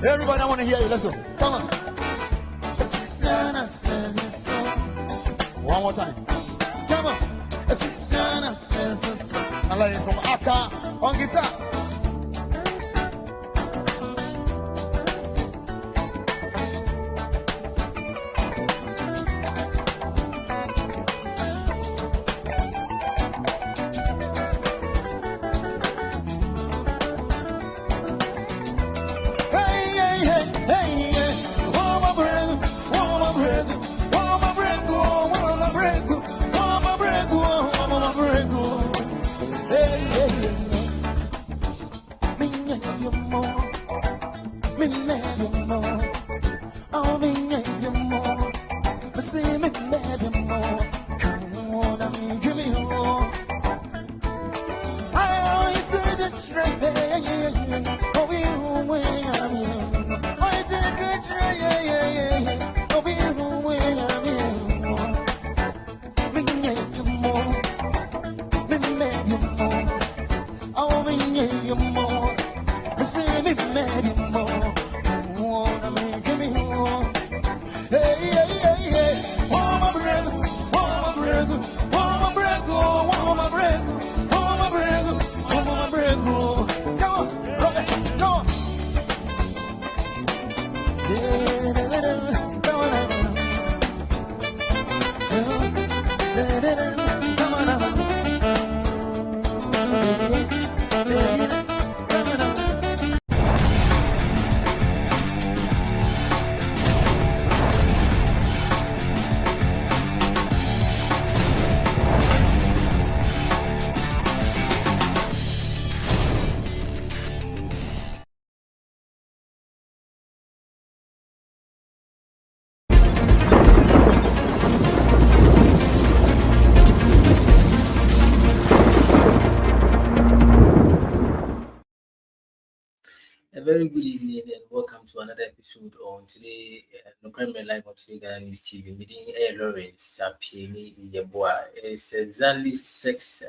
Everybody, I want to hear you. Let's go. Come on. One more time. Come on. I like it from Akka on guitar. A very good evening and welcome to another episode on today. No Premier Live on Today Ghana News TV. Meeting Air Lawrence Apieni Yeboa. It's exactly 6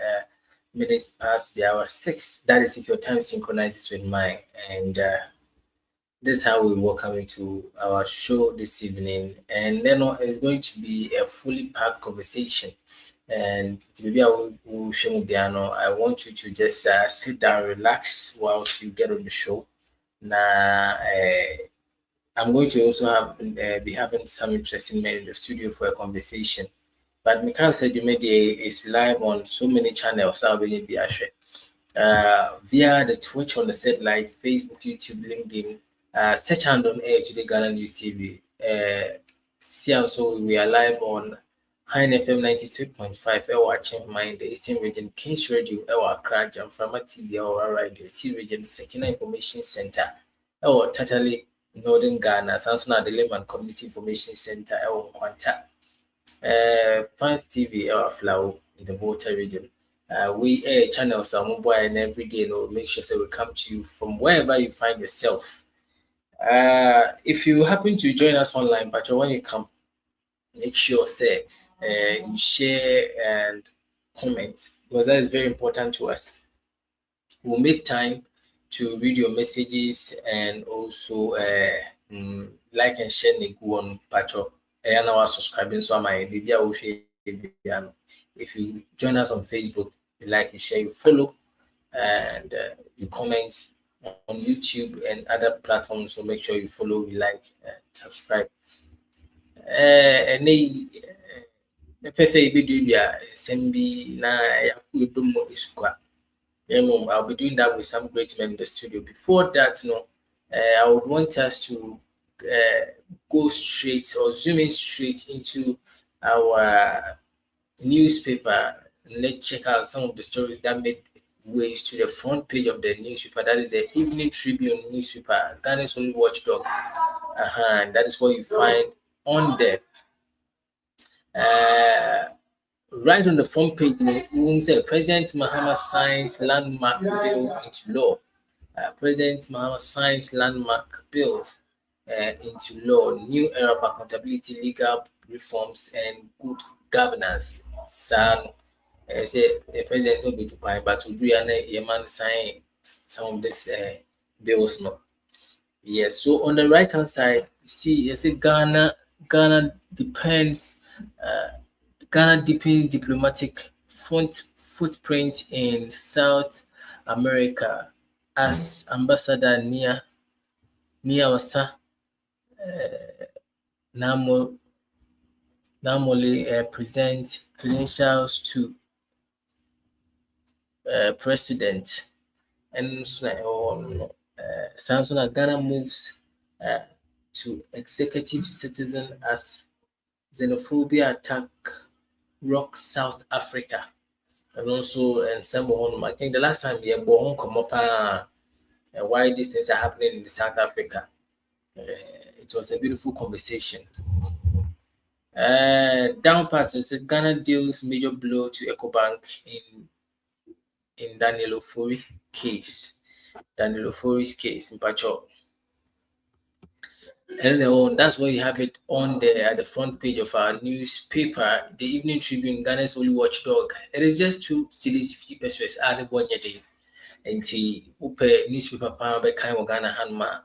minutes past the hour 6. That is if your time synchronizes with mine. And this is how we welcome you to our show this evening. And then it's going to be a fully packed conversation. And maybe I want you to just sit down, relax whilst you get on the show. Now, I'm going to also be having some interesting men in the studio for a conversation. But Mikhail said you made is live on so many channels. I'll be via the Twitch on the satellite, Facebook, YouTube, LinkedIn. Search and on air Today Ghana News TV. See also we are live on High FM 92.5. Watching in the Eastern Region, Kings Radio, Accra, Jamframa TV, Radio, T Region, Sekina Information Center, Tatali, Northern Ghana, Sansona, the Lebanon Community Information Center, Quanta, Fans TV, Flow in the Volta Region, We air channels some boy and every day, make sure we come to you from wherever you find yourself. If you happen to join us online, but when you come, make sure you share and comment, because that is very important to us. We'll make time to read your messages and also like and share on Pacho. And our subscribing so my baby if you join us on Facebook, you like, you share, you follow, and you comment on YouTube and other platforms. So make sure you follow, you like, and subscribe. And they say be doing SMB na I'll be doing that with some great men in the studio. Before that, I would want us to go straight or zoom in straight into our newspaper. Let's check out some of the stories that made ways to the front page of the newspaper. That is the Evening Tribune newspaper, Ghana's only watchdog. And that is what you find on there. Right on the front page, we say President Mahama signs landmark bill into law. President Mahama signs landmark bills into law. New era of accountability, legal reforms, and good governance. Say President will be to buy, but to do a man sign some of these bills. No. Yes. So on the right hand side, you see, Ghana depends. Ghana deepens diplomatic footprint in South America as Ambassador Nia Wasa Namole present credentials to President. And Samsung Ghana moves to executive citizen as xenophobia attack rocks South Africa. And also in some I think the last time we come up why these things are happening in South Africa. It was a beautiful conversation. Down part said Ghana deals major blow to EcoBank in Daniel Ofori case. Daniel Ofori's case in Pacho. And that's why you have it on there at the front page of our newspaper, the Evening Tribune, Ghana's only watchdog. It is just 2 cities, 50 pesos. Add 1 year. And see, newspaper power by kind of Ghana Hanma.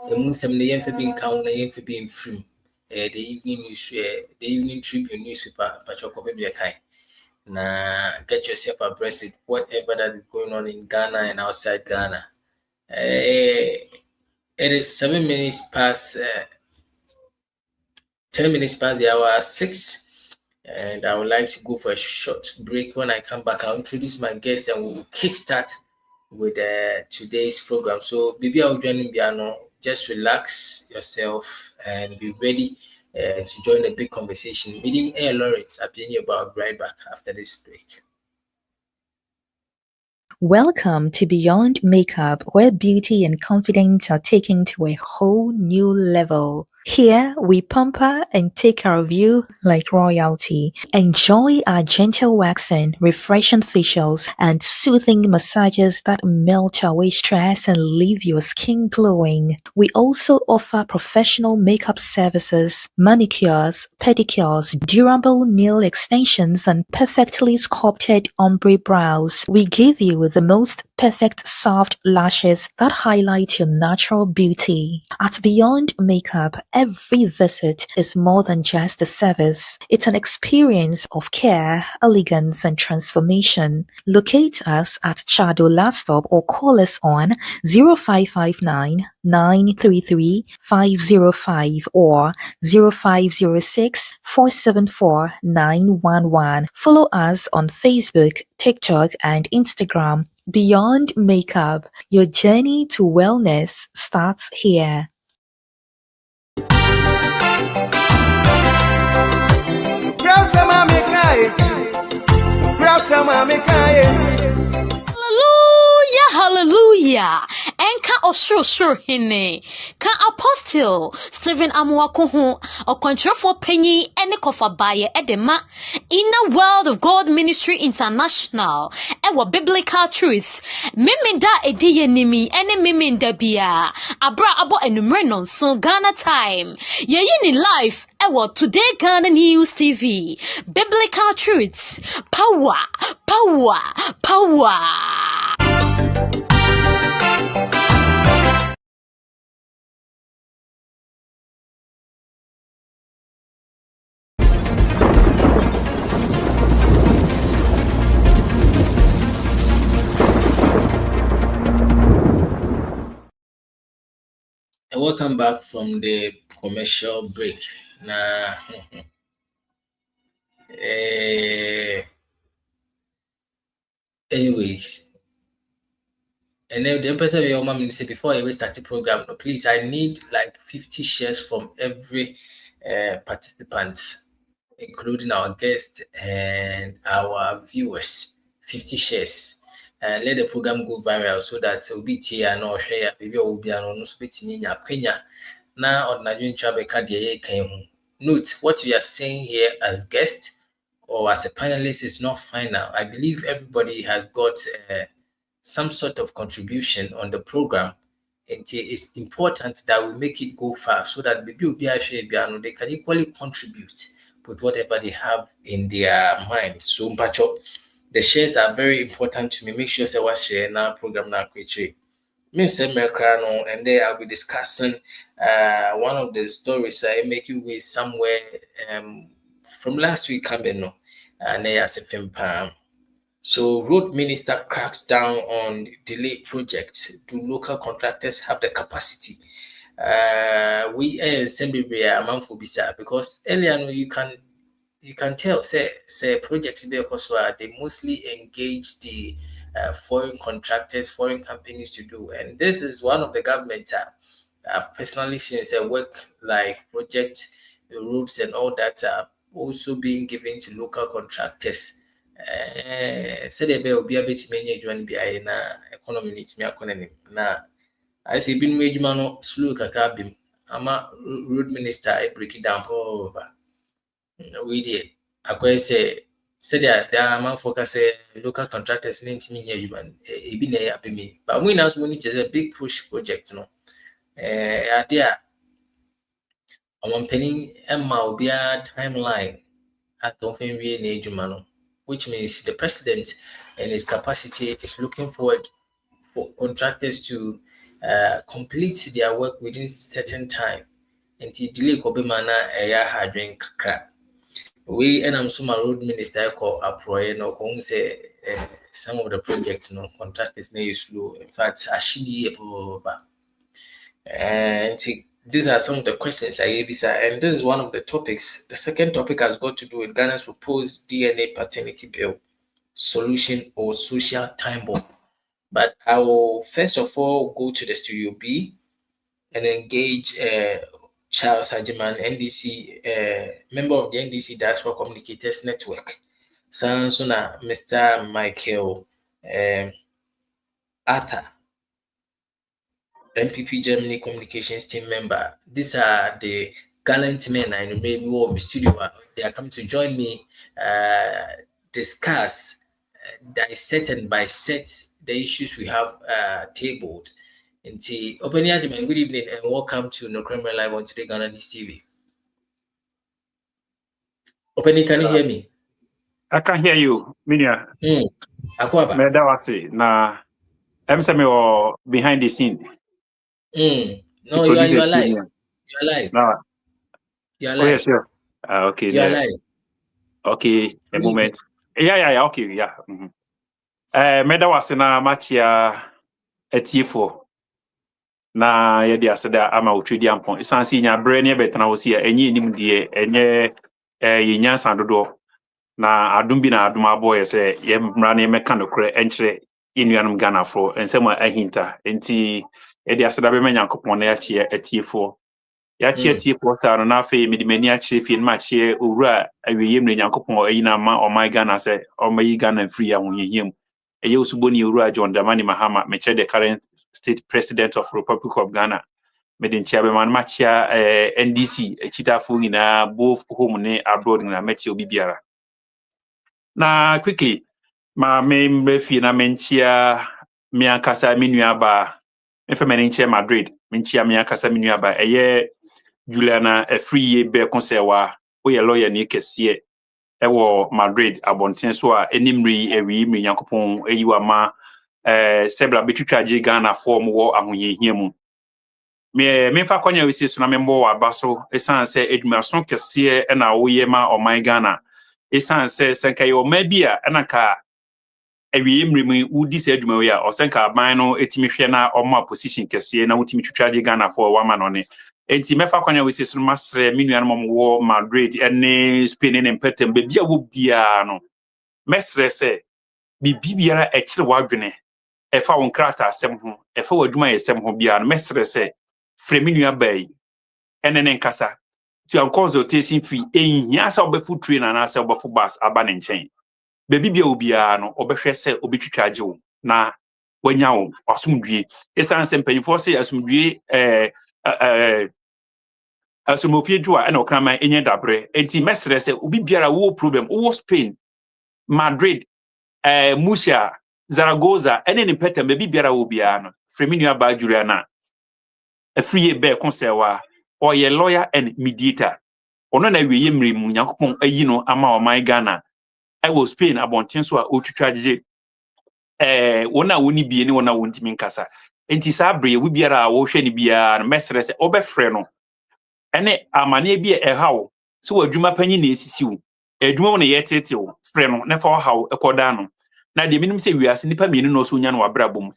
The Muslim name for being count, name for being free. The Evening Tribune newspaper, Pacho be a kind. Now get yourself abreast with whatever that is going on in Ghana and outside Ghana. It is 7 minutes past 10 minutes past the hour 6, and I would like to go for a short break. When I come back, I'll introduce my guest and we'll kickstart with today's program. So, baby, I'll join in piano. Just relax yourself and be ready to join the big conversation. Meeting Air Lawrence, I'll be about right back after this break. Welcome to Beyond Makeup, where beauty and confidence are taken to a whole new level. Here, we pamper and take care of you like royalty. Enjoy our gentle waxing, refreshing facials, and soothing massages that melt away stress and leave your skin glowing. We also offer professional makeup services, manicures, pedicures, durable nail extensions, and perfectly sculpted ombre brows. We give you the most perfect soft lashes that highlight your natural beauty. At Beyond Makeup, every visit is more than just a service. It's an experience of care, elegance, and transformation. Locate us at Chado Last Stop or call us on 0559 933 505 or 0506 474 911. Follow us on Facebook, TikTok, and Instagram. Beyond Makeup, your journey to wellness starts here. Hallelujah, hallelujah. Enka osro hine ka apostle Stephen Amuakuhu okwantrefo panyi ene kofa baye edema Inner World of God Ministry International ewo biblical truth memenda ediye nimi ene memenda bia abra abo enumre nonso Ghana time yeyi ni life ewo Today Ghana News TV biblical truths power. And welcome back from the commercial break. Now, anyways, and then the person your mom say before I start the program, please, I need like 50 shares from every participant, including our guests and our viewers. 50 shares. And let the program go viral so that will be here and or share baby will be an no Kenya. Now on Nigerian travel card note what we are saying here as guests or as a panelist is not final. I believe everybody has got some sort of contribution on the program. It is important that we make it go far so that maybe they can equally contribute with whatever they have in their minds. So the shares are very important to me. Make sure say what share now program now quickly. And there I'll be discussing one of the stories I make you with somewhere from last week and as a film. So road minister cracks down on delayed projects. Do local contractors have the capacity? We because earlier you can tell say projects because they mostly engage the foreign contractors, foreign companies to do, and this is one of the government I've personally seen work like project roads and all that are also being given to local contractors. Said there will be a bit many join behind economy needs me now. I say been major man slow kakabim. I'm a road minister. I break it down over. We did. I say there are man focus local contractors need me here human be near me. But we now money is a big push project no. There I'm penny Emma will be a timeline at Donfin Nejumano, which means the president and his capacity is looking forward for contractors to complete their work within certain time. Until delay Kobimana Eya Hadrin Kra. We and I'm summa road minister call Aproy no Kong say some of the projects no contractors near slow. In fact, Ashidi and these are some of the questions I gave, and this is one of the topics. The second topic has got to do with Ghana's proposed DNA paternity bill solution or social time bomb. But I will first of all go to the Studio B and engage Charles Hajiman, NDC, member of the NDC Diaspora Communicators Network. Sansuna, Mr. Michael Arthur, NPP Germany Communications Team member. These are the gallant men I made me in the studio. They are coming to join me, discuss, dissect and bisect the issues we have tabled. Good evening and welcome to No Crime Live on Today Ghana News TV. Openi, can you hear me? I can hear you, Minya. Akwaba. Medawasi na MSM or behind the scene. No, you are live. You are live. No. You are live. Oh, yes, sure. Okay. You are live. Okay, a moment. Yeah, okay, yeah. Medawasi na machia etifo. Na yedi aseda ama utridi ampon. Isansi nya brene betana wosi enye nim die enye yenyansa dodo. Na adumbi na aduma boy say ye mra na meka nokre enkyere inuanum Ghana fo ensema ahinta enti yedi aseda be manyankopon na yache etiefo yache etiefo sa no na afi medimani ache fi ma che owura awiyem na nyankopon ayina ma o my Ghana say o my Ghana free ahonyehiem ɛyɛ Osuboni Owura John Dramani Mahama meche the current state president of Republic of Ghana mede nkyia be man machia NDC echitafo nyina both home ne abroad na meche obi biara na quickly ma me mrefi na menchia me ankasa me nuaba mefa me nkyia Madrid menchia me ankasa me nuaba ɛyɛ Juliana Free be konsewa we lawyer ni kese ewo Madrid abonten so a enimri ewi mi Yankopon eyiwa ma sebra betwitwaje Ghana form wo ahoyehia mu me fa kwanya wisi so na membo wa baso esan se edumason kese e na wo ye ma oman Ghana esan se senka yo ma bia na ka ewi mrimi udi se eduma we a osenka aban no etimi hwe na omo position kese na wotimi twitwaje Ghana for wa ma no ne enti mefa kwanya wisi so masre minuan wo Madrid ene Spain ne petem be bia wo bia no mesre se bibiara ekire wadwene efa won krata asem ho efa wadwuma yesem ho bia no mesre se frɛ minua bai ene ne nkasa to an consultation fee ehia sa obefu train na sa obefu bus aba ne nkyɛn be bibia obia no obehwɛ se obetwitwaje wo na wanya wo asumdwie esan se mpanyifo se asumdwie asumofie dwa na okraman enye dabre enti mesre se obi biara wo problem wo Spain Madrid Murcia Zaragoza ene ne peta be biara wo bia no Freminu ba Juliana Free be konsewa or ye lawyer and mediator ono na wiye mremu Nyankopon ayi no ama o man Ghana I was Spain abonten so a otwitwaje wona woni bie ne wona wontimi nkasa enti sa bre wo biara wo hwe ne bia no mesre se obefre no ene amane bia ehawo so wadwuma panyi na esisi wo adwuma wo na yetete wo frɛ no na fa hawo ekoda no na de minim sɛ wiase nipa mienu no so nya no wabrabom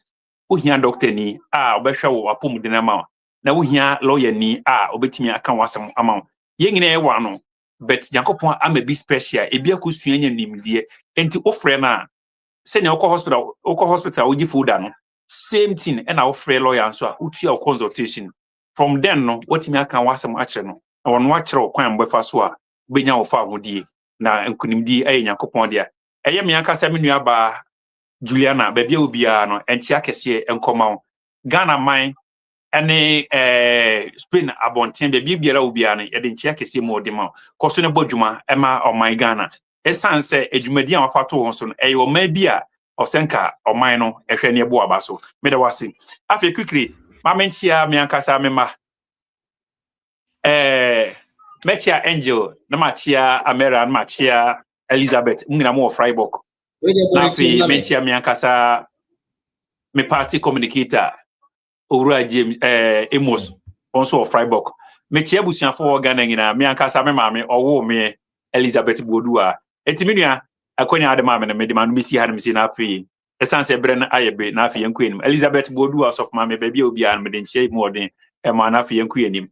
wo hia doctor ni obɛhwɛ wo apom de na ma na wo hia lawyer ni obetimi aka wasem ama ye nyina e wa no but Yakopon ama bi special e bi akosua nya nimdie enti wo frɛ na sɛ ne okɔ hospital wo gi folder no same thing and wo frɛ lawyer so a utua consultation from then no wotimi aka wasem akyere no na wono akyere kwan mbɛfa so a benya wo fa hodie na nkunimdi aye Yakopon dia eye me akasa me nuaba Juliana babia obia no enchia kese enkoma Ghana man ene Spain abonten babia biara obia no ye de enchia kese mo de ma koso ne bodwuma ema oman Ghana esan se edwumadi an wafato won so no eye o ma bia osenka oman no ehwe ne ebo aba so me da wase afi quickly ma menchia me akasa me ma Mechia Angel na machia Amera na machia Elizabeth mungina mo Freiburg na fi mechia mi ankasa me party communicator Owura James Amos also of Freiburg mechia busuafo Ghana nyina mi ankasa me maame owo me Elizabeth Bodua entiminua akonya adema me na me de manu misi ha na misi na fi essence bre na ayebe na fi yanku enim Elizabeth Bodua of maame baby obi an me de nchie mu odin e ma na fi yanku enim.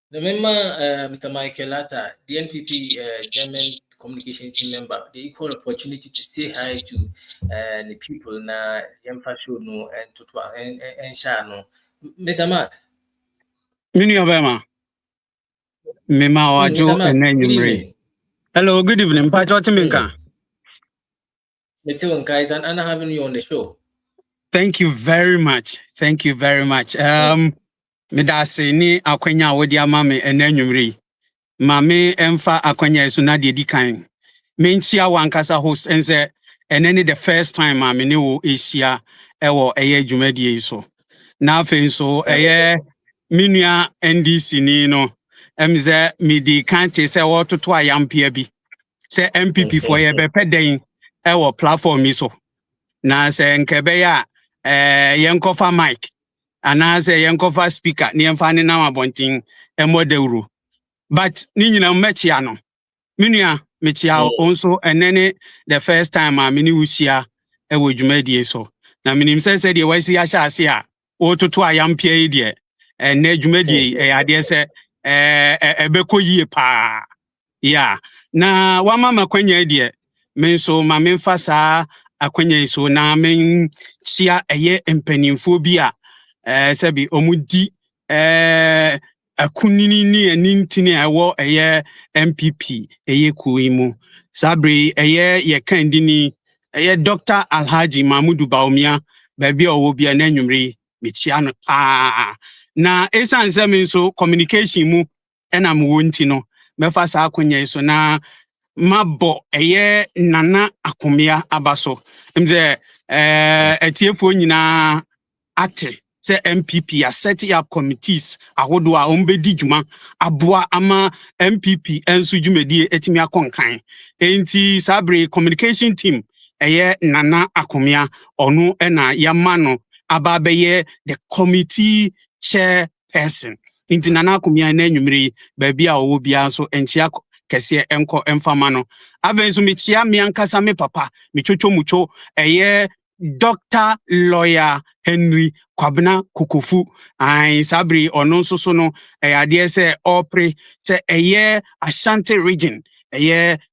The member, Mr. Michael Latta, the NPP German communication team member, the equal opportunity to say hi to the people na Yemfasho no and Tutwa and Shano. Mr. Mark. Mini Obama. Mema Wajo and Nanyumre. Hello, good evening. Pachotiminka. Mr. Guys, and Anna having you on the show. Thank you very much. Thank you very much. Medase ni akwenya wodi amame enanwumre mame emfa akwenya so na de dikan menchia wankasa host ense enene the first time mame ne wo Asia ewo eye dwumadie so na afen so eye minua NDC ni no emze medi kan te se wo toto ayampia bi se NPP for ye bepeden ewo platform so na se nkebe ya yenkofa mic anase yenkofa speaker ni emfane na mabontin emodewru but ni nyina mechia no minua mechia onso enene the first time a mini wusia ewo dwumadie so na minim se de wasi ahya ase a ototo ayampia yi de ene dwumadie ade se ebekɔyie pa ya na wama makwanya de menso ma memfa saa akwanya so na men chia eye empanimfo bi a sebi omudi akunini ni anintini awo eye MPP eye kuimu sabre eye ye kandini Dr. Alhaji Mahmudu Baumia baby o bi na nwumre metia no na esan se me so communication mu na me wonti no mefa sa akonya so na mabo nana akomia abaso mze etiefo nyina ate se NPP a set up committees ahodo a ombedi djuma aboa ama NPP enso djumedie etimi akonkan enti sabre communication team nana akomia onu na yamano ababeye the committee chairperson enti nana akomia na nwumre baabia owo bia so enchia kese enko emfama no avenso mechia miankasa me papa mechwocho mucho Dr. Lawyer Henry Kwabena Kukufu sabri ono nso no ade se opre se Ashanti region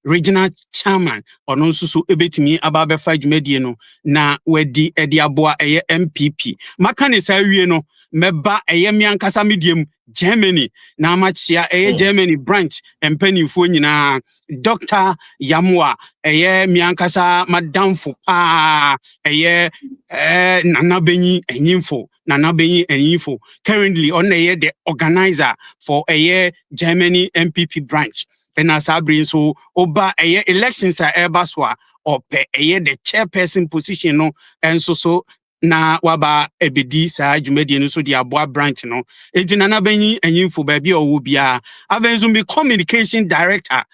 regional chairman ono nso ebetimi ababefa dwumadie no na wadi aboa MPP maka ne sa wie no meba miankasa mediem Germany na machia Germany branch empanifo nyina Dr. Yamwa miankasa madamfo Nana Benyi Enyimfo currently on the organizer for Germany MPP branch and as abrin so oba elections are ebaswa or the chairperson position no and so na waba ebedi sa dwumadi no so di aboa branch no enti Nana Benyi Enyimfo baby owo bia avenzo be communication director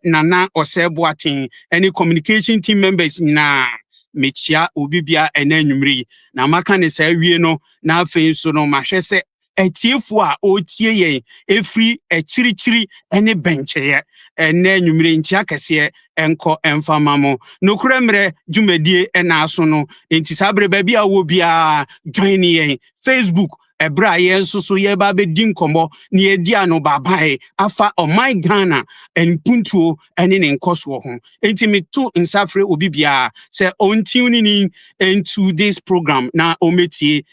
Nana Oseboatin any communication team members na mechia obibia enanwumri na maka ne sa wie no na afei so no mahwese etiefo a otie yen efri echirichiri ene bencheye enanwumri ntia kese enko emfamamo nokura mre dwumadie ena aso no enti sabre baby a wo bia join yen Facebook ebra yenso ye ba be din komo ne edi ano babae afa my Ghana enpuntuo ene ne nkoso ho enti meto nsafre obibia se ontuni into this program na ometie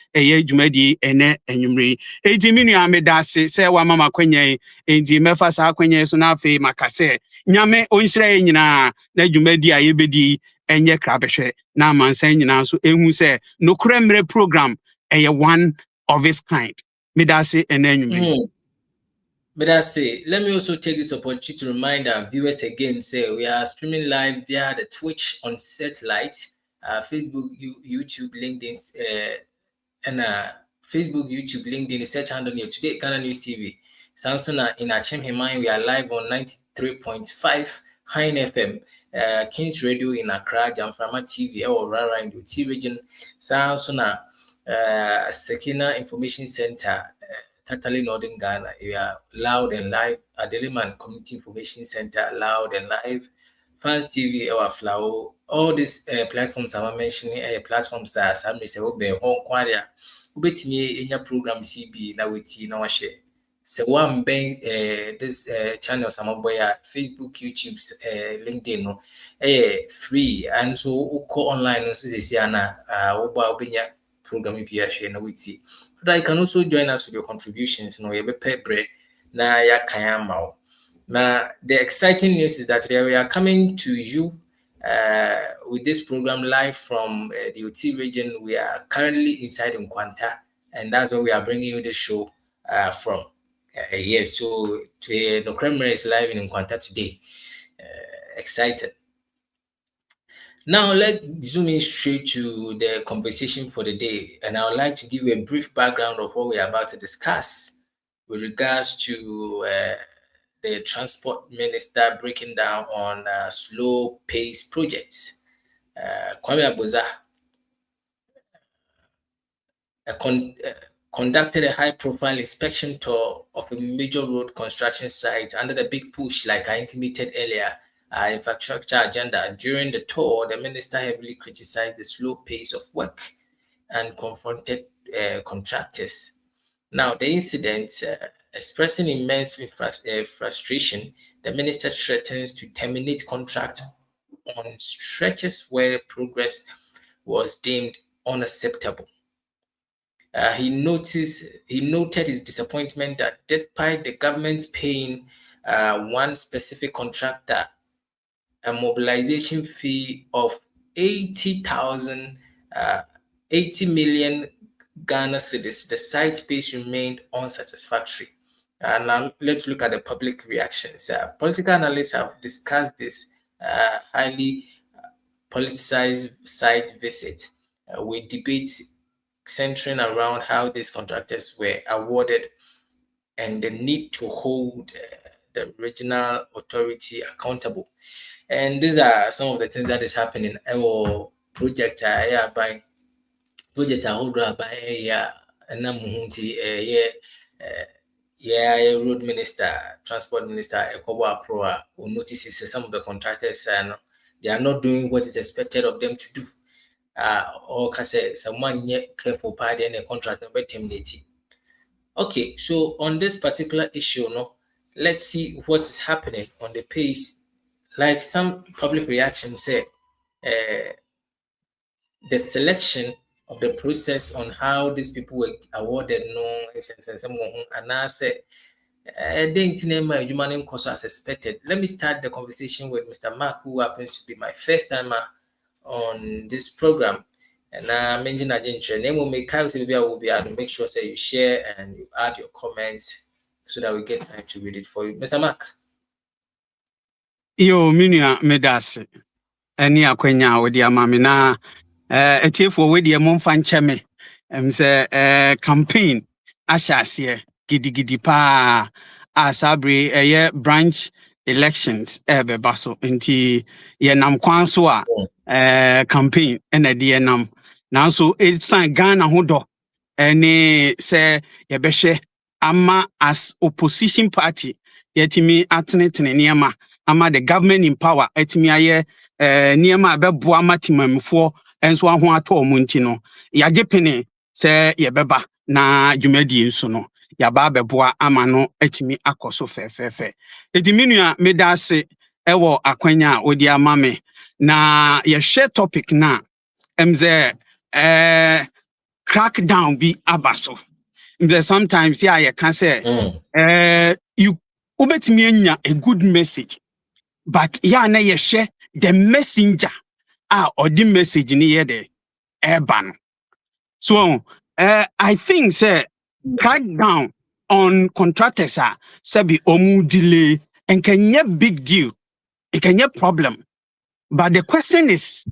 dwumadi ene enwumre enti minu amedase se wa mama kwanya enti mefa sa kwanya so na afi makase nyame onhire nyina na dwumadi a yebedi enye krabehwe na amansan nyina so ehu se nokura mre program one of its kind. Midase and then let me also take this opportunity to remind our viewers again, say we are streaming live via the Twitch on satellite, Facebook, YouTube, LinkedIn, and Facebook, YouTube, LinkedIn, search handle near Today Ghana News TV. Samsung in Achim Himai, we are live on 93.5 High FM, Kings Radio in Accra, Jamframa TV, or Rara in the T region, Samsung. Sekina Information Center, totally Northern Ghana. We are loud and live. Adeliman Community Information Center, loud and live. Fans TV, our Flow. All these platforms I'm mentioning, platforms are some say obe home kwaria. Ubetimi in your program CB na witi na washe. So one bank this channel some boy Facebook, YouTube, LinkedIn no free and so go online no say ana oba obinya program PF na witi. So that you can also join us with your contributions. You be pay bread na ya kayama. Now the exciting news is that we are coming to you with this program live from the OT region. We are currently inside in Nkwanta, and that's where we are bringing you the show from. Yes, so the Kremlin is live in Nkwanta today. Excited. Now, let's zoom in straight to the conversation for the day. And I would like to give you a brief background of what we are about to discuss with regards to the transport minister breaking down on slow pace projects. Kwame Abuza conducted a high profile inspection tour of a major road construction site under the big push, like I intimated earlier, infrastructure agenda. During the tour, the minister heavily criticized the slow pace of work and confronted contractors. Now, the incident, expressing immense frustration, the minister threatens to terminate contract on stretches where progress was deemed unacceptable. He noted his disappointment that despite the government paying one specific contractor a mobilization fee of 80 million Ghana cedis, the site base remained unsatisfactory. And now let's look at the public reactions. Political analysts have discussed this highly politicized site visit with debates centering around how these contractors were awarded and the need to hold the regional authority accountable. And these are some of the things that is happening. Our project, by project, holder by road minister, transport minister, Ekobo Pro, who notices some of the contractors and they are not doing what is expected of them to do. Or can say someone careful party and a contract number terminated. Okay, so on this particular issue, let's see what is happening on the pace. Like some public reactions say, the selection of the process on how these people were awarded and I say as expected. Let me start the conversation with Mr. Mark, who happens to be my first timer on this program. And I mentioned that name will make will be able to make sure you share and you add your comments so that we get time to read it for you. Mr. Mark. Yo, minia medase. Eni akwenya odi amame na etiefo we de momfa ncheme. Say campaign ahyase gidigidi pa asabre branch elections beba so nti ye nam kwan so a campaign ena de nam nanso etsan Ghana hodo eni say ye behwe ama as opposition party yetimi atenetene niema ama the government in power etimi aye niema abebo amatimamfo enso aho ato omunti no yaje pene se yebeba na dwumadi nso no yaba beboa ama no etimi akoso fefefe ediminua medase ewo akwanya odi amame na ye share topic na emze crackdown bi abaso mze sometimes ya ye can say you ubetimi anya a good message but ya na ye share the messenger or the message ni ye de urban. So I think say crack down on contractors sabi omu delay and can ye big deal. It can ye problem. But the question is,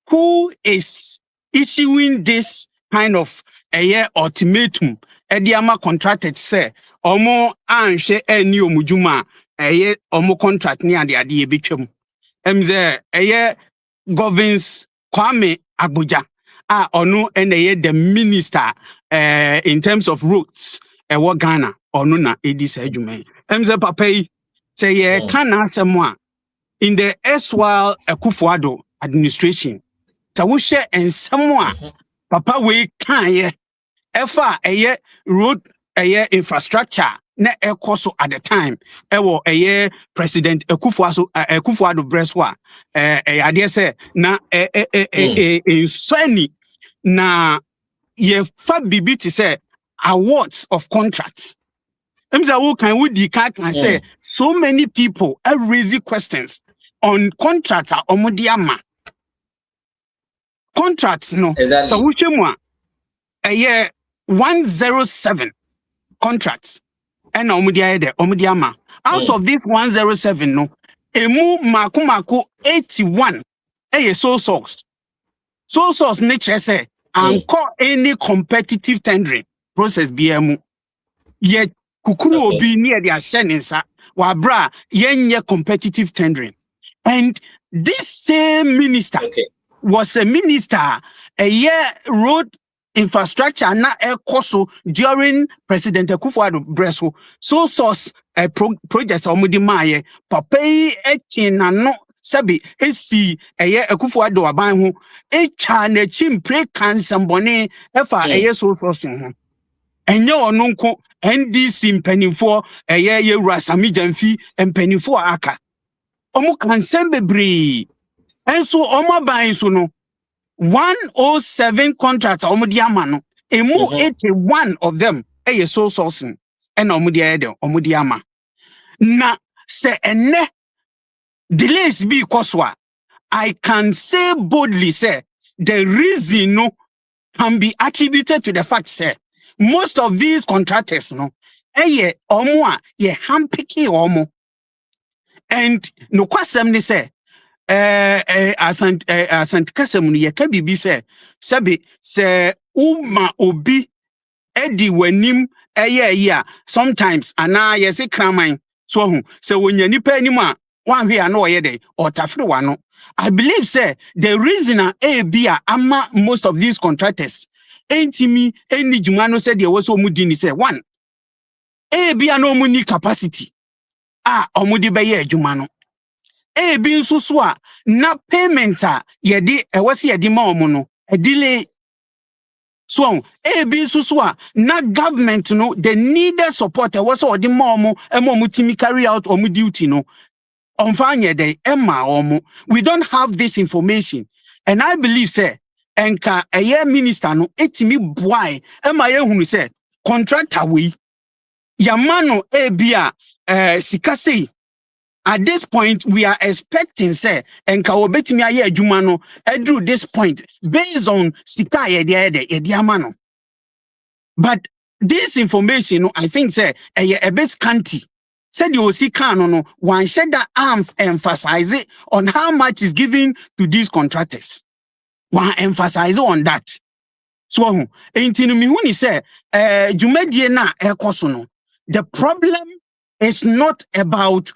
who is issuing this kind of a year ultimatum? Ediama contracted say omo anshe eni omujuma eye omo contract ni ade ade ebetwam. Emze eye governs Kwame Abuja onu ene the minister in terms of roads ewo Ghana onu na edis adwuma emze papa yi say ye kana asemo in the erstwhile Akufo-Addo administration ta wo hye ensemo a papa we kan ye efa eye road eye infrastructure na ekoso at the time ewo eye president Akufo-Addo Breswa ade say na insani na ye fa bibi ti say awards of contracts. Who can we can say so many people are raising questions on contracts or modiama contracts no exactly. So which one a year 107 contracts and omudiama out of this 107 no emu maku 81 sole source nature say anko any competitive tendering process BMU yet kukuru obi near their senensa wabra yenye competitive tendering. And this same minister was a minister a year road infrastructure na ekoso during President Akufo-Addo Breswa so source a project omudi maye papai etina no sabi esi eye Akufo-Addo aban ho echa na chimpre kansambone efa eye so source ho enye ono nko NDC mpanimfo eye yewura Sami Jamfi mpanimfo aka omu kansen bebre enso omo ban so no 107 contracts omudiama no emu 81 of them sole sourcing and omudiama na se ene delays bi koswa I can say boldly, say, the reason no can be attributed to the fact, say, most of these contractors, no, omo ye handpicking omo. And no kwasem ni say, asant kasem ni ye kabibi say, sabi se uma obi edi wanim sometimes ana ye se kraman so hu se wonya nipa anim a wan hwe ana oyede or tafre wano. I believe say the reason ama most of these contractors entimi eni juma no said there was omudi ni say one no money capacity omudi beye adwuma no nso so a na payment a yede ewose yede ma omo no delay. So nso so a na government no the needed support ewose odi ma omo timi carry out omo duty no onfanye dey emma omo. We don't have this information, and I believe say enka eye minister no etimi boy emma ye hunu say contractor we yamano ebia sikase. At this point, we are expecting, say, enka obetimi aye adwuma no edru this point based on sika yediamano. But this information, I think, say, a bit scanty. Said you see no one said that emphasize it on how much is given to these contractors. One emphasize on that. So, intinumi say, jumedie na ekoso no. The problem is not about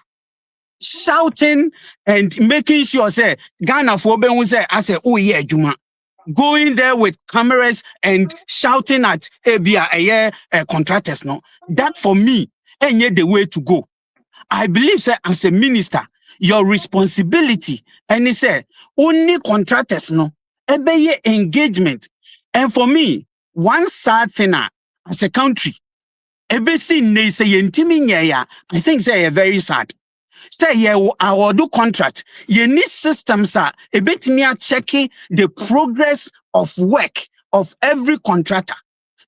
shouting and making sure say Ghana for be say I say oh yeah juma going there with cameras and shouting at ABA contractors. No, that for me ain't the way to go. I believe say as a minister your responsibility and he say only contractors no ebe engagement. And for me one sad thing as a country ebe si ne say yentimi nya I think say very sad. Say our do contract. You need systems a bit me checking the progress of work of every contractor.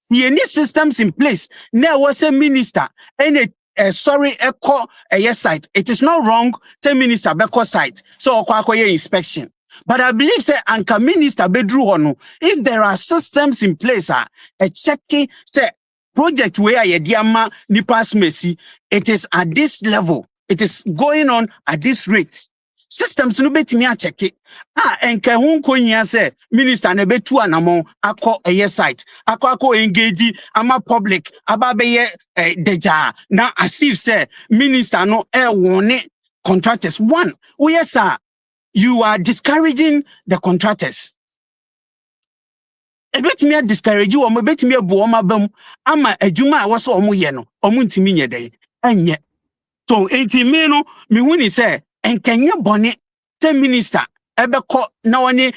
You need systems in place. There was a minister and echo a site. It is not wrong to minister beko site. So inspection. But I believe say anka minister bedru hono. If there are systems in place a checking say project where ye diama nipas mesi, it is at this level. It is going on at this rate. Systems no betimi a check it. Enke hu nkonya say minister na betu anamo akọ eye site. Akọ engage ama public ababeye deja na as if say minister no wone contractors. One, yes sir, you are discouraging the contractors. Ebetimi a discourage you, betimi abu oma bam ama adwuma a woso omo ye no omo ntimi nye dey enye. So, 80 no, me wuni say, and can you bonnet 10 minister ebe ko na wani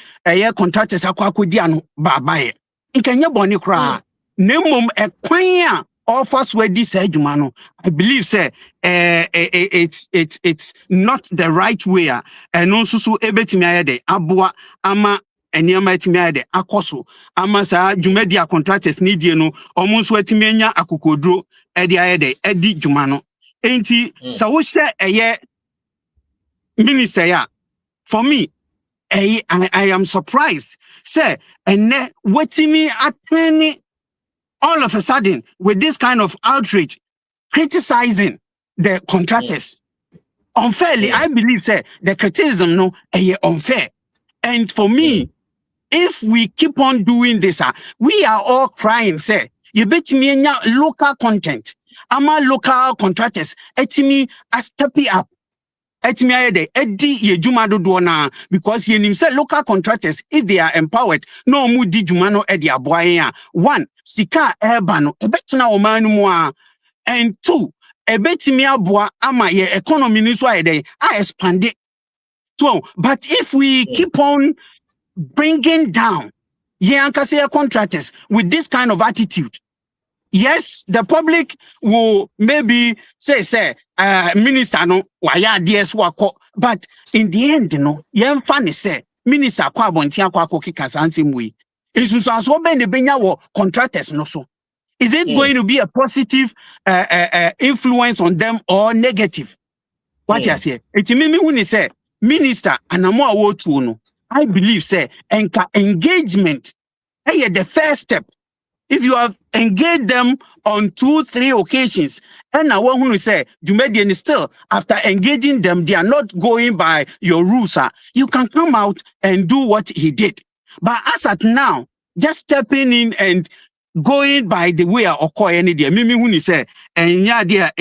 contractors akwa diano babaye. And can you bonnet cry? Nemum e kwanya offers where this edumano. I believe say it's not the right way. And also so ebetimi ayede abua ama enyama etimi ayede akoso ama sa jumedia contractors need no omunso etimi enya akokodro edi ayede edi jumano. Enti so we say minister ya for me I am surprised say and waiting me attending all of a sudden with this kind of outrage criticizing the contractors unfairly. I believe say the criticism no unfair, and for me if we keep on doing this we are all crying say you bet me local content. Ama local contractors etimi a step up etimi ayede edi ye juma do na because ye nim say local contractors if they are empowered no mu di juma no edi aboa one sika eba no ebetina o man mu a, and two ebetimi aboa ama ye economy ni so ayede a expand it. So but if we keep on bringing down ye ankase contractors with this kind of attitude, yes, the public will maybe say, minister no, waya DS wako, but in the end, yen funny say, minister kwa bontia kwa kika santi mui. Isusanso bende benya wo contractors no so. Is it going to be a positive influence on them or negative? What you say? It mimi when say minister anamo awotu no, I believe say enka engagement the first step. If you have engaged them on 2-3 occasions, and I want to say, Jumedian still, after engaging them, they are not going by your rules. You can come out and do what he did. But as at now, just stepping in and going by the way or call any day, Mimi Huni say, and yeah, dear,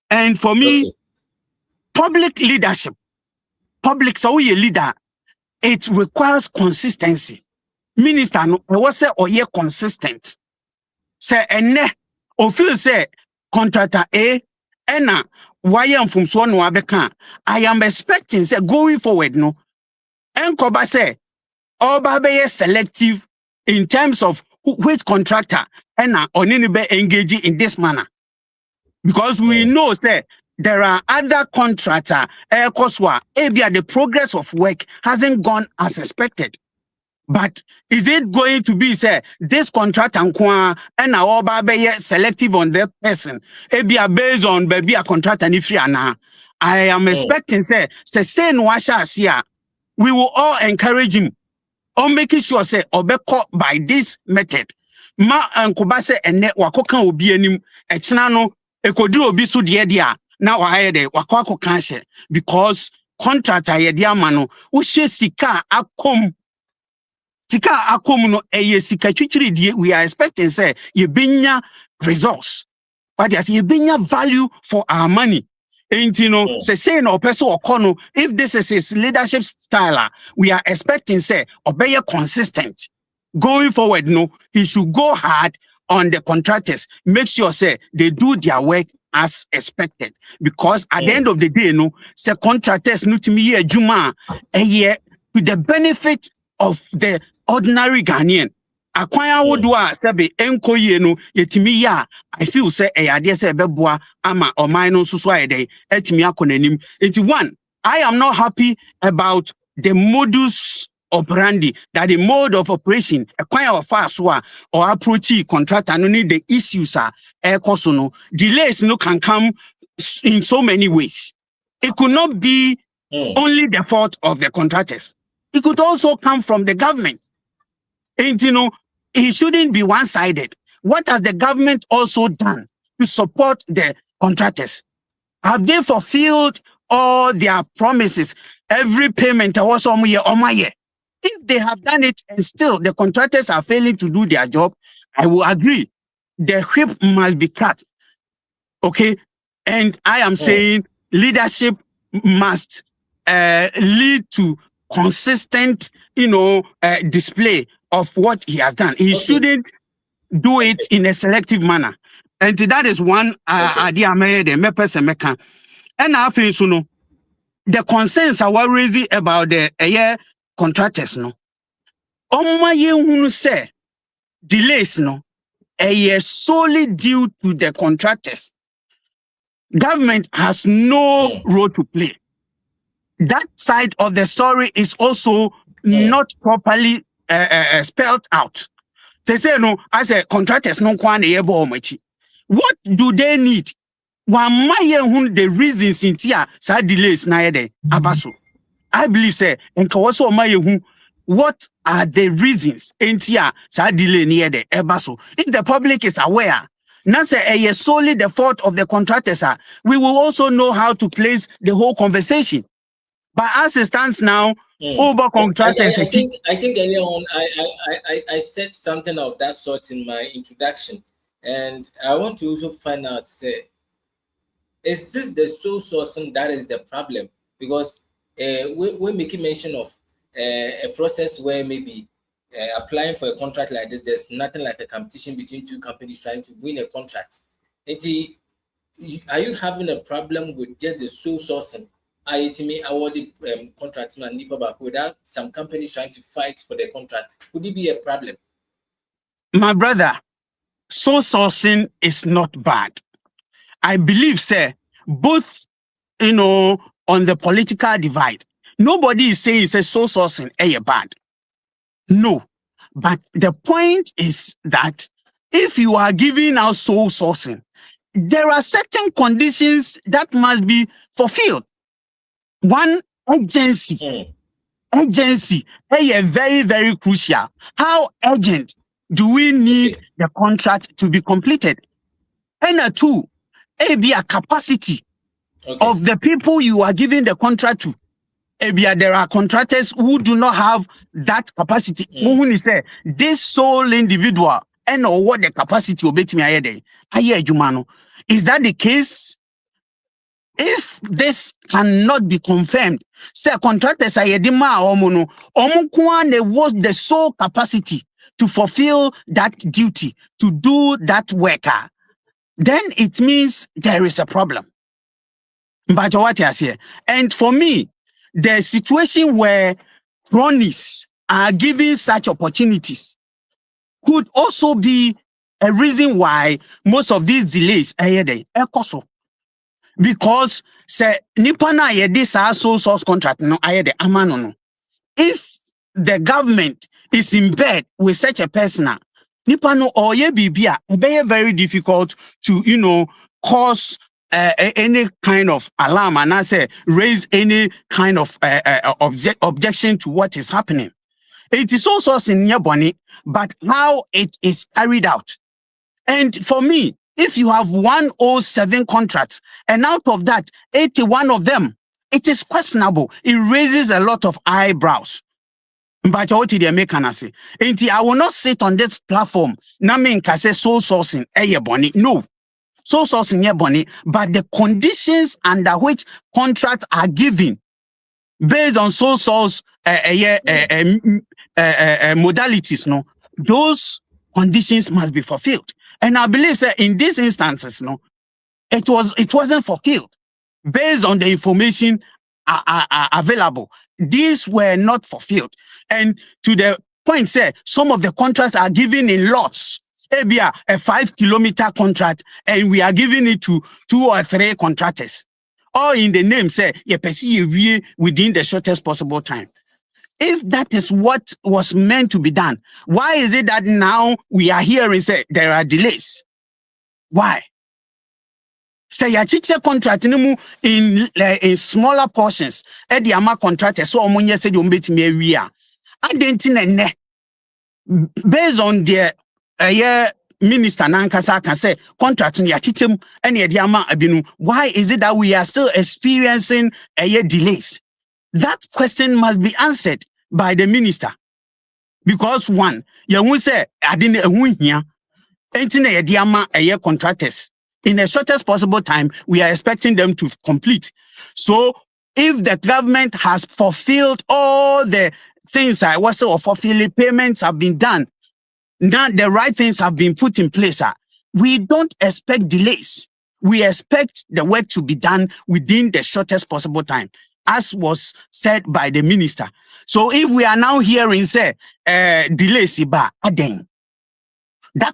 and for me, okay. Public leadership, public so leader, it requires consistency. Minister no was say or ye consistent. Say ene o feel say contractor A ena why am from so no abeka. I am expecting say going forward no enkoba say oba be selective in terms of which contractor ena onini be engaging in this manner. Because we know say there are other contractor the progress of work hasn't gone as expected. But is it going to be say this contract and our baby selective on that person? Based on baby a contract and if I am expecting say we will all encourage him on making sure say obeko by this method. Ma ankoba say ene wakokan obi anim echina no ekodu obi so de dia na waye de wakoko kan hye because contractor ye dia ma no wo hye sika akom sika akomuno sika chichiri we are expecting say ye benya results. But yes, ye benya value for our money. Ain't you know, say no person or kono, if this is his leadership style, we are expecting say obey consistent. Going forward, no, he should go hard on the contractors. Make sure say they do their work as expected. Because at the end of the day, no, say contractors no to me a juma a year with the benefit of the ordinary Ghanaian. Akwanya wodua sebe enko ye no yetimi ya I feel say ade say beboa ama oman no so ayede etimi akonanim. It's one, I am not happy about the modus operandi, that the mode of operation akwanya of fast or approach contractor no need the issues are ekoso no delays no can come in so many ways. It could not be only the fault of the contractors. It could also come from the government. And you know, it shouldn't be one-sided. What has the government also done to support the contractors? Have they fulfilled all their promises? Every payment was on my year. If they have done it and still the contractors are failing to do their job, I will agree. The whip must be cut. Okay? And I am saying leadership must lead to consistent, display of what he has done. He shouldn't do it in a selective manner. And that is one idea I made. And I feel so no. The concerns are raising about the contractors no. Who say delays no solely due to the contractors. Government has no role to play. That side of the story is also not properly spelled out. They say no, as a contractors no kwan ebo omachi. What do they need? The reasons in tia sa delays na yede abaso. I believe say enkawaso omaye what are the reasons in tia sa delay ni yede abaso. If the public is aware, now say solely the fault of the contractors, we will also know how to place the whole conversation. But as it stands now, over contractors. I think earlier on I said something of that sort in my introduction, and I want to also find out, say, is this the sole sourcing that is the problem? Because we're making mention of a process where maybe applying for a contract like this, there's nothing like a competition between two companies trying to win a contract. Are you having a problem with just the sole sourcing? I awarded contract man without some companies trying to fight for the contract? Would it be a problem? My brother, sole sourcing is not bad. I believe, sir, both, on the political divide, nobody is saying it's a sole sourcing bad. No. But the point is that if you are giving out sole sourcing, there are certain conditions that must be fulfilled. one agency, very, very crucial. How urgent do we need the contract to be completed? And two, be a capacity of the people you are giving the contract to. There are contractors who do not have that capacity. Who say this sole individual and or what the capacity of me is that the case? If this cannot be confirmed, say contractors are was the sole capacity to fulfill that duty, to do that worker, then it means there is a problem. But what I say, and for me, the situation where cronies are given such opportunities could also be a reason why most of these delays are here. Because say nipa na ye this sole source contract no aye de amano no. If the government is in bed with such a person, nipa no or ye bibia be very difficult to cause any kind of alarm and I say raise any kind of objection to what is happening. It is also in your bonnet, but how it is carried out. And for me, if you have 107 contracts and out of that 81 of them, it is questionable. It raises a lot of eyebrows. But what did they make an say? I will not sit on this platform. Na me nka say sole sourcing bonny. No. Sole sourcing bonny, but the conditions under which contracts are given based on sole source modalities, no, those conditions must be fulfilled. And I believe that in these instances, no, it wasn't fulfilled based on the information available. These were not fulfilled. And to the point, say some of the contracts are given in lots. Maybe a 5-kilometer contract, and we are giving it to 2 or 3 contractors. Or in the name, say you pursue within the shortest possible time. If that is what was meant to be done, why is it that now we are hearing say there are delays? Why? Say ya chiche contract in smaller portions. The ama contractors so omunye say you mbeti me awia. Adentinene based on the minister nankasa can say contract ya chichem and the ama abinu. Why is it that we are still experiencing delays? That question must be answered by the minister. Because one, you will say, I didn't here. Contractors. In the shortest possible time, we are expecting them to complete. So if the government has fulfilled all the things I was or fulfilling payments have been done, now the right things have been put in place, we don't expect delays. We expect the work to be done within the shortest possible time, as was said by the minister. So if we are now hearing say delays, that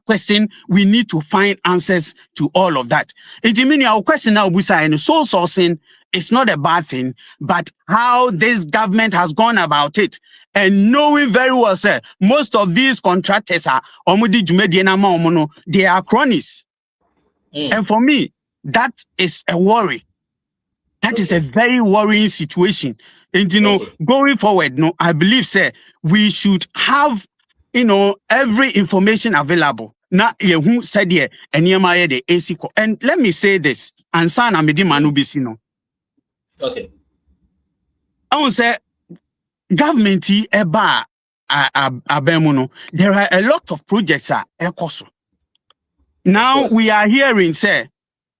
question we need to find answers to all of that. It means our question now we say sole sourcing is not a bad thing, but how this government has gone about it, and knowing very well, sir, most of these contractors are they are cronies, and for me that is a worry. That is a very worrying situation. And going forward, I believe, sir, we should have, every information available. Now, who said here, and the AC. And let me say this, and son, I'm a okay. I will say, government, there are a lot of projects now we are hearing, sir,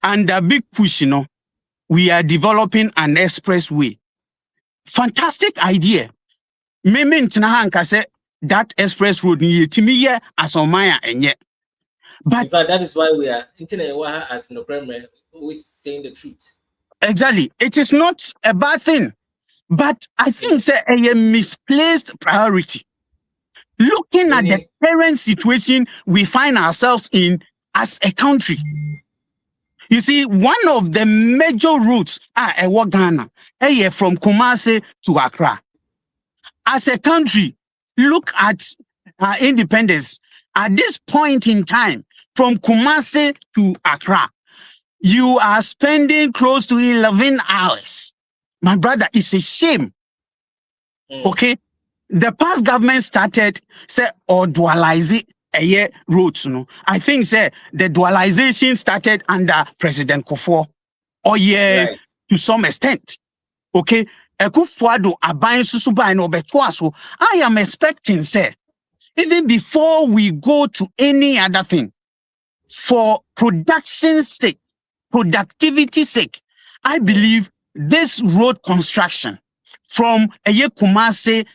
and the big push, we are developing an expressway. Fantastic idea. That express road as but in fact, that is why we are as no primary always saying the truth. Exactly. It is not a bad thing, but I think it's a misplaced priority. Looking at the current situation we find ourselves in as a country. You see, one of the major routes Ghana, from Kumasi to Accra. As a country, look at our independence. At this point in time, from Kumasi to Accra, you are spending close to 11 hours My brother, it's a shame. Okay? The past government started, say, or dualize it a year roads. No, I think, say, the dualization started under President Kufuor, or yeah, to some extent. Okay? Ekufuado abayin susuba no betwaso. I am expecting, say, even before we go to any other thing, for production's sake, productivity's sake, I believe this road construction from Kumasi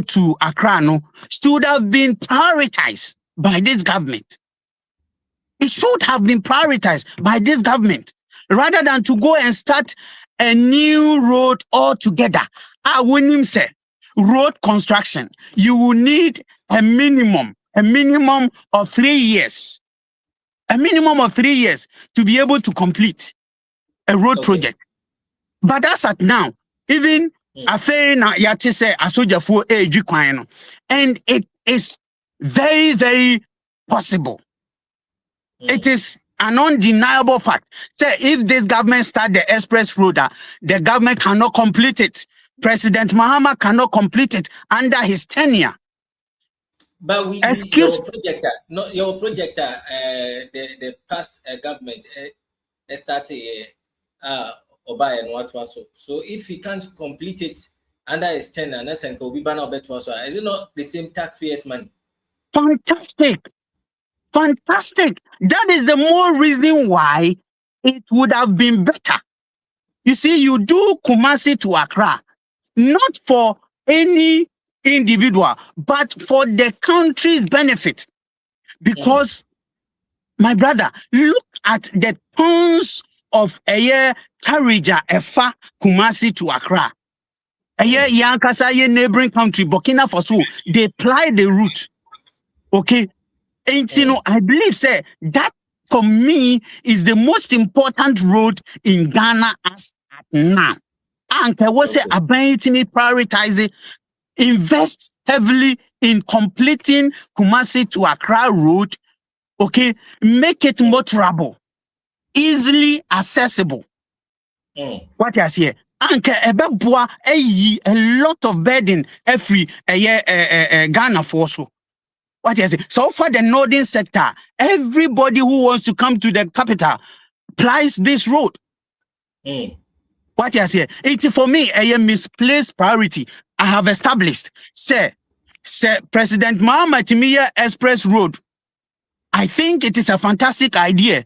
to Accra should have been prioritized by this government. It should have been prioritized by this government rather than to go and start a new road altogether. I wouldn't say road construction. You will need a minimum of 3 years. A minimum of 3 years to be able to complete a road project. But as at now, even afe na yate say asojafo eji kwan no, and it is very, very possible. It is an undeniable fact. Say if this government start the express road, the government cannot complete it. President Mahama cannot complete it under his tenure. But your projector, the past government started Oba and what was so if he can't complete it under his tenure, is it not the same taxpayers' money? Fantastic. That is the more reason why it would have been better. You see, you do Kumasi to Accra, not for any individual, but for the country's benefit. Because, my brother, look at the tons of a year carriage efa Kumasi to Accra. A year Yankasa, neighboring country, Burkina Faso, they ply the route. Okay. And you know, I believe, say, that for me is the most important road in Ghana as at now. And I was say, prioritize it, invest heavily in completing Kumasi to Accra road. Okay, make it motorable, easily accessible. What I say, Anke ebeboa a lot of burden every Ghana for so. What I say, so for the northern sector, everybody who wants to come to the capital plies this road. What I say, it's for me a misplaced priority. I have established, say President Mahama Timiya Express Road. I think it is a fantastic idea.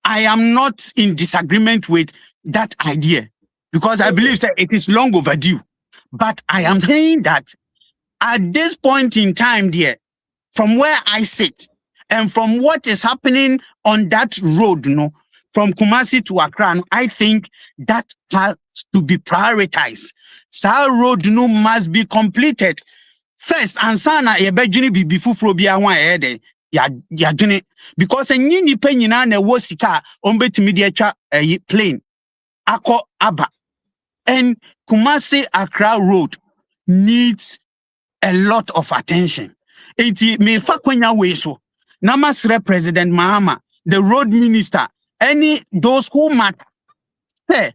I am not in disagreement with that idea because I believe that it is long overdue. But I am saying that at this point in time, dear, from where I sit and from what is happening on that road, from Kumasi to Accra, I think that has to be prioritized. Sa road must be completed first. And sana yebejini bibi fufuro bi anwa ede ya jini because enyi nipa nyina na wo sika ombetimi de atwa plane akọ aba. And Kumasi Accra road needs a lot of attention. Iti me fa kwanya we so na masre President Mahama, the road minister, those who matter. Hey,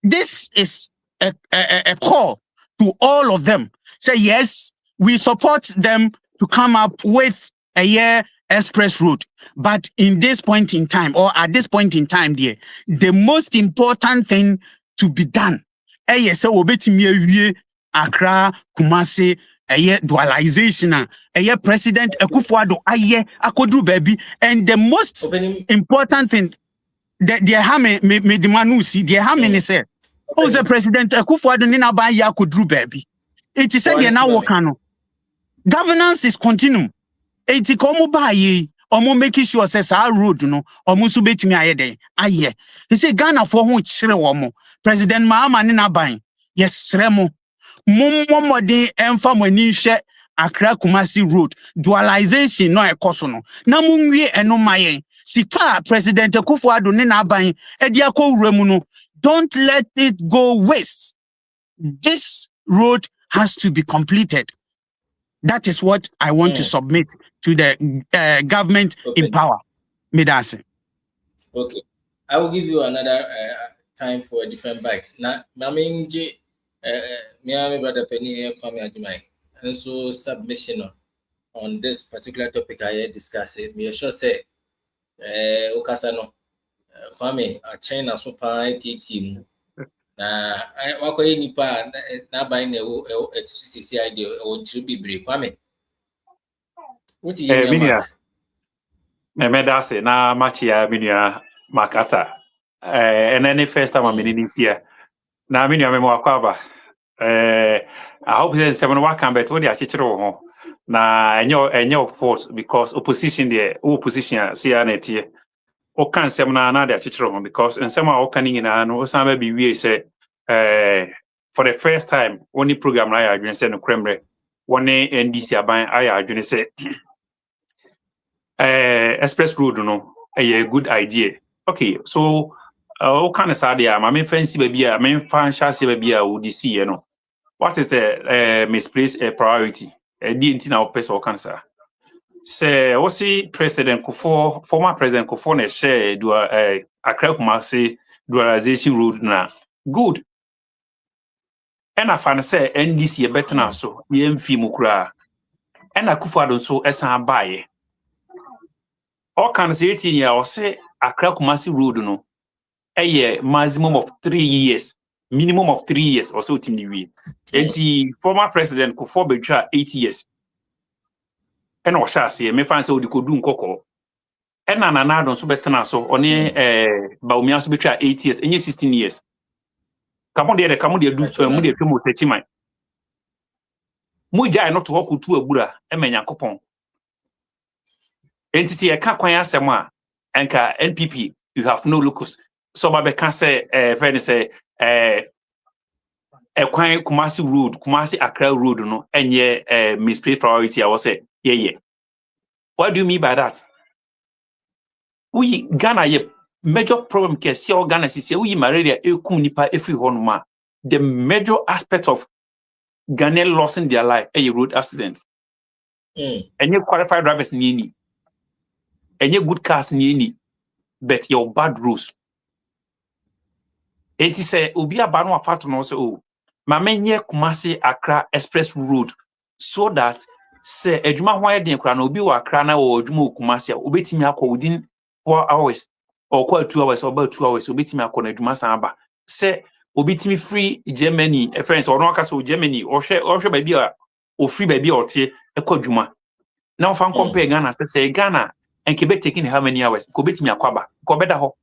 this is a call to all of them. Say yes, we support them to come up with a year express route. But in this point in time, or at this point in time, dear, the most important thing to be done, yes, obetimi Accra, Kumasi, dualization, President Ekufuado, akodru baby, and the most important thing, the hame me demand see, the hame say, oh, the President Ekufuado nina ba ya akodru baby. It is said now wakano. Governance is continuum. It is komo ba ye, omo making sure says our road omo su betimi ayede aye. He say Ghana for who chire womo. President Mahama nina ba yes remo. Mummo emfa mani hwe Accra Kumasi road dualization no ekoso no na munwie eno mayen sika President Akufo-Addo ne na aban edi akowura mu no, don't let it go waste. This road has to be completed. That is what I want to submit to the government in power. Medase. Okay, I will give you another time for a different bite. Now, Mammy me brother Penny come here, and so submission on this particular topic I discuss it. Me sure say, Okasano, Kwame, a China super team. Na wakɔyɛ nipa na ban na ɛtusu sisi ide o ntiri bibire Kwame wuti yi minia me da se na machia minia makata and then the first time I'm in here na minia me wakwaba I hope say seven wa can bet what dey achichiro ho na enyo force because opposition there opposition see na tie o kan sem na dey achichiro ho because nsem a o kan nyina no o san ba bi wie say for the first time only program na ya adwene say no kremre one NDC aban aya adwene say express road no a good idea. Okay, so kind of sad yeah, my fancy baby, I mean fancy baby would see, you know. What is the misplaced priority? Didn't know person cancer. Say what's the President Kufuor, former President Kufuor ne share do Accra Kumasi dualization road na good. And I find say NDC better now so EMF mukura. And I Kufuor don't so esan buy. All can say 18 years or say Accra Kumasi road no a maximum of 3 years, minimum of 3 years or so team the and the former president Kufuor betray 8 years. And or shall say me fancy we could do nkoko. And na don so better so only Baumia so betray 8 years, any 16 years. Come on there do mu dey tell mo techiman. Mu jai not to work to abura e menya kopon. NTC a can't quite answer ma anka NPP you have no locus so babe can say friend say a quite Kumasi road Kumasi Accra road no and yeah misplaced priority I was say yeah what do you mean by that? We Ghana ye major problem ke see Ghana see we malaria ekum nipa every ma the major aspect of Ghana losing their life a road accident and you qualified drivers ni and your good cars ni but your bad rules. It is a ubia banu apart no so oh ma menye Kumasi Accra express road so that say adwuma ho ayeden kra na obi wa Accra na wo adwuma Kumasi obetimi akọ within 4 hours or 2 hours or about 2 hours obetimi akọ na adwuma san ba say obetimi free Germany friends or no aka so Germany or hwe ba bi a o free ba bi a ote ekọ adwuma now fan compare Ghana say Ghana and Quebec taking how many hours? Kobet me akwaba. Kobeda ho.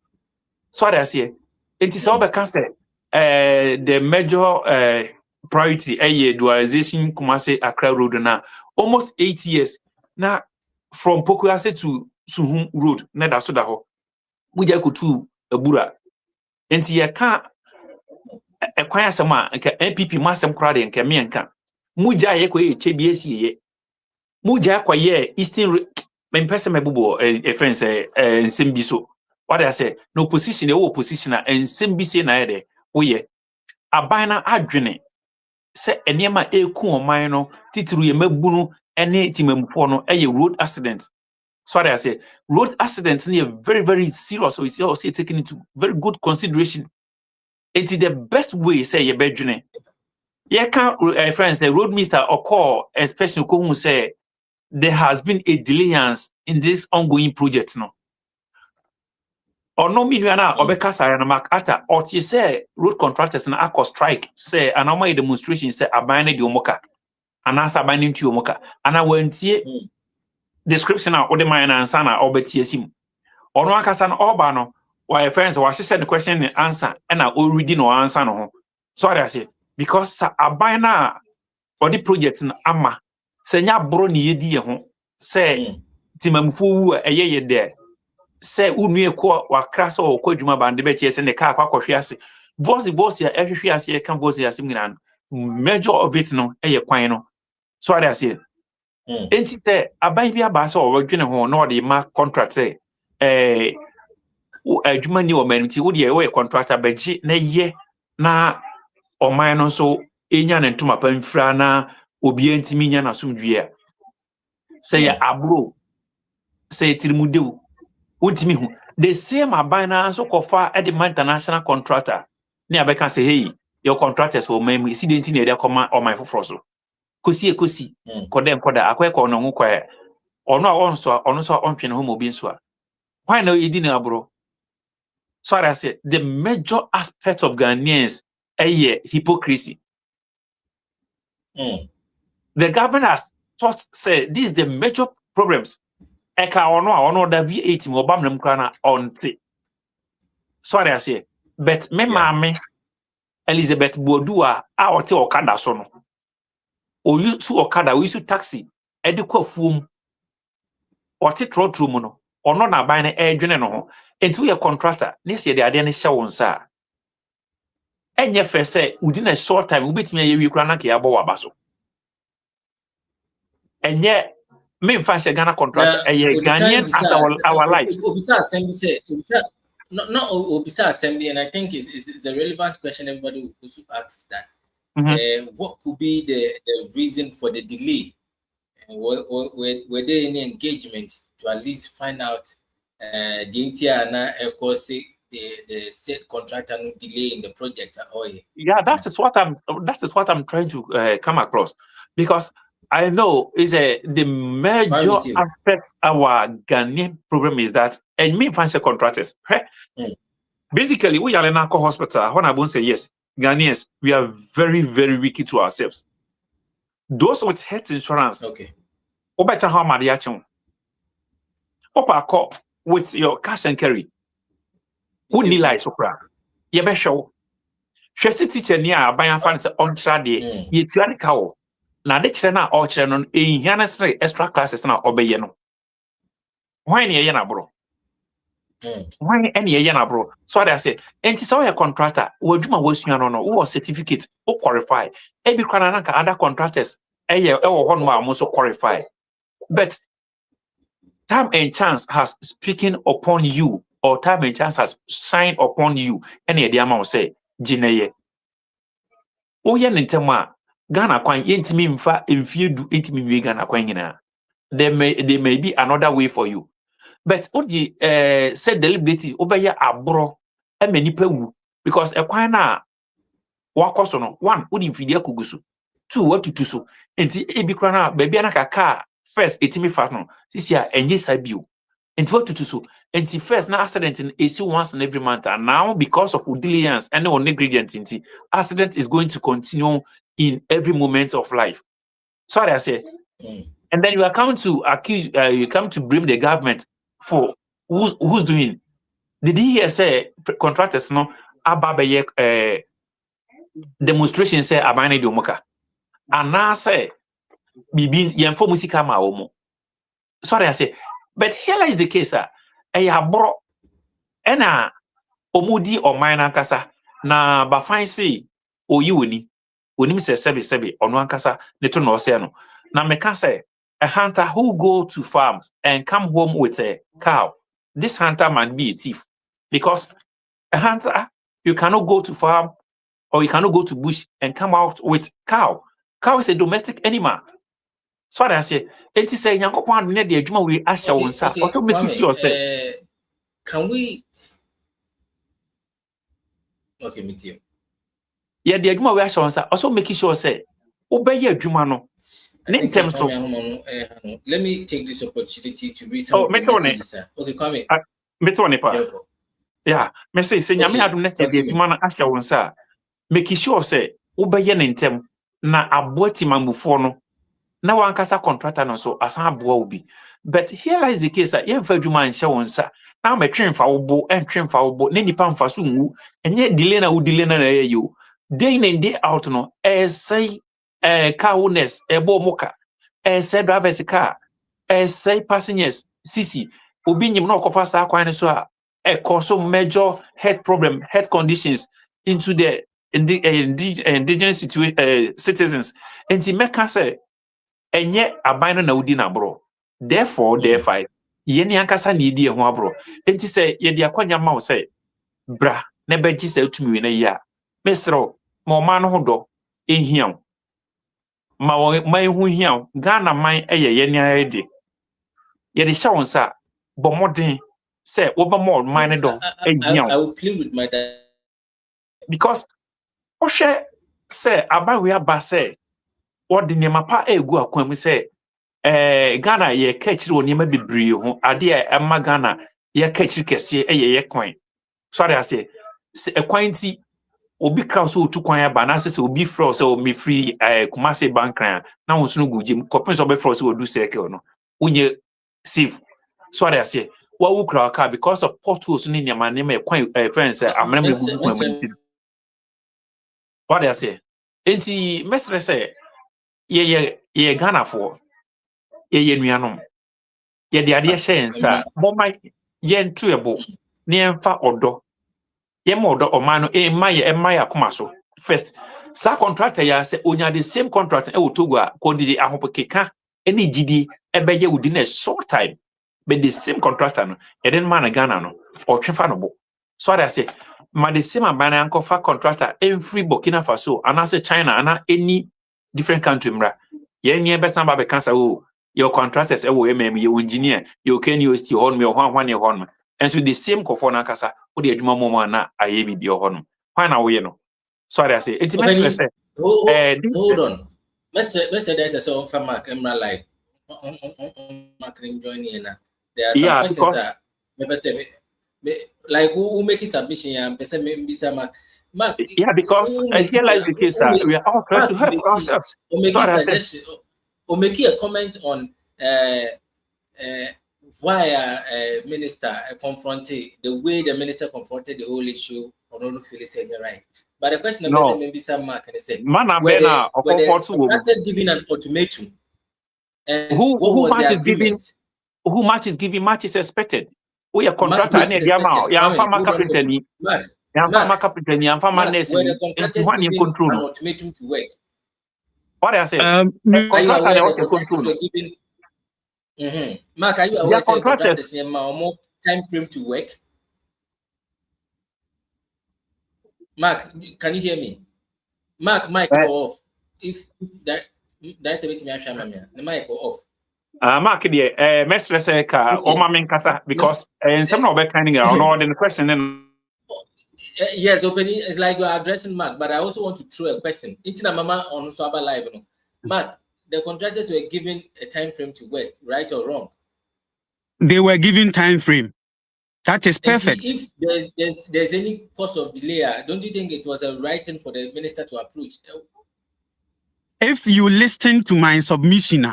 So I say it is all the cancer. The major priority dualization Kumasi Accra road now almost 8 years. Now from Pokuase to Suhum road, na da so da ho. Muja ko to Abura. Enti ye kan ekwan asem a nka NPP masem kra de nka me nka. Muja ye ko HBS ye. Muja kwa ye Eastern my person my bubo a friend say Simbiso. What I say, no position, opposition, and Simbi na ede. Oh yeah, a bina adrene. Say a near eku mino, titru ye mebunu, any timempono, a road accident. So I say, road accidents near very, very serious. So it's also taken into very good consideration. It is the best way, say ye bedrene. Ye can't friends say road mister or call, especially who say there has been a delayance in this ongoing project no. Or no minuana obekasa na mark ata or you say road contractors na akọ strike say an normal demonstration say abane de omoka anasa abane nti omoka ana wantie description na ode man na answer na obetie sim ono akasa na oba no why friends wa hye the question and answer and already no answer no ho so I say because abane na ode project na ama say nya bro ni yedi ye ho say timamfo wu eye there say unu ko wakra so ko dwuma bande be tie say ne ka akwa ase voice ya ehwehwe ase e kan voice ya sim ngina major of it no kwan no so I say enti te aban bi aba so wo dwene ho no de ma contract say adwuma ni o manti wo de ye contractor beji na ye na o man no so enya ne ntuma pamfra na obi antimi nya na somdwe a say ya abro say tirimudew untimi hu the same abina so kofa at the international contractor. Near I can say, hey, your contractors will make me see the thing they come on my froso. Kusi, kodem koda, akwe kono mukwe, or no on train home binswa. Why no you didn't, bro? Sorry, I said the major aspect of Ghanaians hypocrisy. The government has thought, say, this is the major problems. Eka ono the V8 mo bam nam krana on the. Sorry, I say, but me mame Elizabeth Bodua a ote okada so no. O use okada, we use taxi, edikwa fum. Ote trotru mu no. Ono na ban na edwene no ho. Enti we contractor, this year the ade ne hye won sa. Enye fe say within a short time we betimi aye wi kura na ke abo waba so. Enye me in fact Ghana contract Ghanaian at our lives. Obisa assembly say Obisa assembly, and I think is a relevant question. Everybody will also ask that. What could be the reason for the delay? Were there any engagements to at least find out the entire the said contractor no delay in the project at all? Yeah, that is what I'm trying to come across, because I know is the major aspect our Ghanaian problem is that, and me financial contractors. Basically, we are in a hospital. When I won't say yes, Ghanaians, we are very, very wicked to ourselves. Those with health insurance, okay. Better how mariachon. Opa with your cash and carry. Who need like sopra? You be show. She teacher near by and fancy on Saturday. You try cow. Now the children all children in Yanasre extra classes now obey no. Why any yana bro? Why any yana bro? So I say, and it's all a contractor. Would you was no who certificate or qualify? Every Kranaka other contractors, one more also qualify. But time and chance has speaking upon you, or time and chance has shined upon you. Any idea will say, Jineye. Oh, yeah, Nintema. Ghana kwan yentimi mfa emfiedu entimi we Ghana kwan nyina. There may be another way for you. But odi said deliberately obeye abro e manipa wu, because e kwan na wakoso no, one odi mfidi akugusu, two watutu so enti ebi kra na ba bia na kaka first etimi fast no sisi a enye sabio enti watutu so enti first na accident in AC once in every month, and now because of diligence and or negligence enti accident is going to continue in every moment of life. Sorry, I say. And then you come to accuse, you come to blame the government for who's doing. Did he hear say contractors no ababe demonstration say abane diomoka, and now say bibi yemfo musika ma omo. Sorry, I say. But here is the case, bro, ena omudi or minor kasa na ba fine say oyiwoni. When him say sebi ono ankasa neto no say no na meka say a hunter who go to farms and come home with a cow, this hunter might be a thief, because a hunter, you cannot go to farm or you cannot go to bush and come out with cow. Cow is a domestic animal. So I say enti say Yankopon ne de adwuma we ahya won sa also make sure say can we okay meet you. Yeah, the adwuma we ahya won sa also make sure say obey adwuma no. Let me take this opportunity to read some messages. Okay, come in. Yeah, me say nyame adum na say the man ahya won sa make sure say obey ne ntem na aboti mamufo no na wankasa contractor no so asan aboa obi. But here lies the case that yemfa adwuma anhya won sa na metwenfa wobo entwenfa wobo na nipa mfa so nwu enye delay na wo delay na you day in and day out no say car owners ebo moka say drivers car say passengers sisi obi nyim na okofa sa kwan so a cause major health problem, health conditions into the indigenous citizens. And the make say enye abano na udi na bro. Therefore yeni ankasa ni di ho abro. Enti say ye di akwanya ma wo say bra na beji say utumi we na ya. Mesro ma ma no ho do ehiam. Ma hu hiam Ghana man eye yeni ayede. Ye de sha won sa bo modern say over more minor door. I will plead with my dad. Because Oshe say about we are say what the name pa egu akwam say Ghana ye catch wo nima bebree ho ade a ema Ghana ye catch kese ye kwan. Sorry I say a kwan ti obi kraw so otu kwan aba na say obi fro say o me free Kumasi bank kran na won so no gujim kopin so be fro so odu circle no unye safe. Sorry I say what wu kraw car because of potholes ni nyama ne kwan friends amana me gugu kwan. What I say enti mesre say ye Ghana for ye nuanom ye de ade hyensa bo ma ye ntuebo ne emfa odo ye ma odo omano ma ye akoma so first sa contractor ya say onya the same contract e wotogo a kodidi ahopokeka eni gidi ebeye within a short time but the same contractor no e den man Ghana no o twefa no bo so I say ma the same abana ankofa contractor every Burkina Faso and as China and any different country mra ye nie besan ba be cancer your contractors your engineer your KNUST on me or one year on and so the same kofo na kasa o de adwuma mo na aye bi o hono why na we no sorry I say it mess say hold on let's say that so from Mark Emra live Mark join in there are some questions that maybe say like who make submission and person maybe some Mark because here like the case we are all trying to help ourselves or make a comment on why minister confronted the way the minister confronted the whole issue on all Phyllis saying right. But the question of maybe some Mark and say contractors giving an ultimatum and who much is giving much is expected. We are contractor and the amount ya farmer carpenter ni ya farmer carpenter ni ya farmer nurse ni one in control an ultimatum to work. What I say contractor they also control Mark, are you aware that contractors have more time frame to work? Mark, can you hear me? Mark, mic off. If that bit me the mic off. Mark the mestre say ka o ma men kasa because some no be kind of no the question then yes, opening it's like you are addressing Mark, but I also want to throw a question. Intina mama on Swaba Live, no. Mark, the contractors were given a time frame to work, right or wrong? They were given time frame. That is perfect. If there's any cause of delay, don't you think it was a right thing for the minister to approach? If you listen to my submission,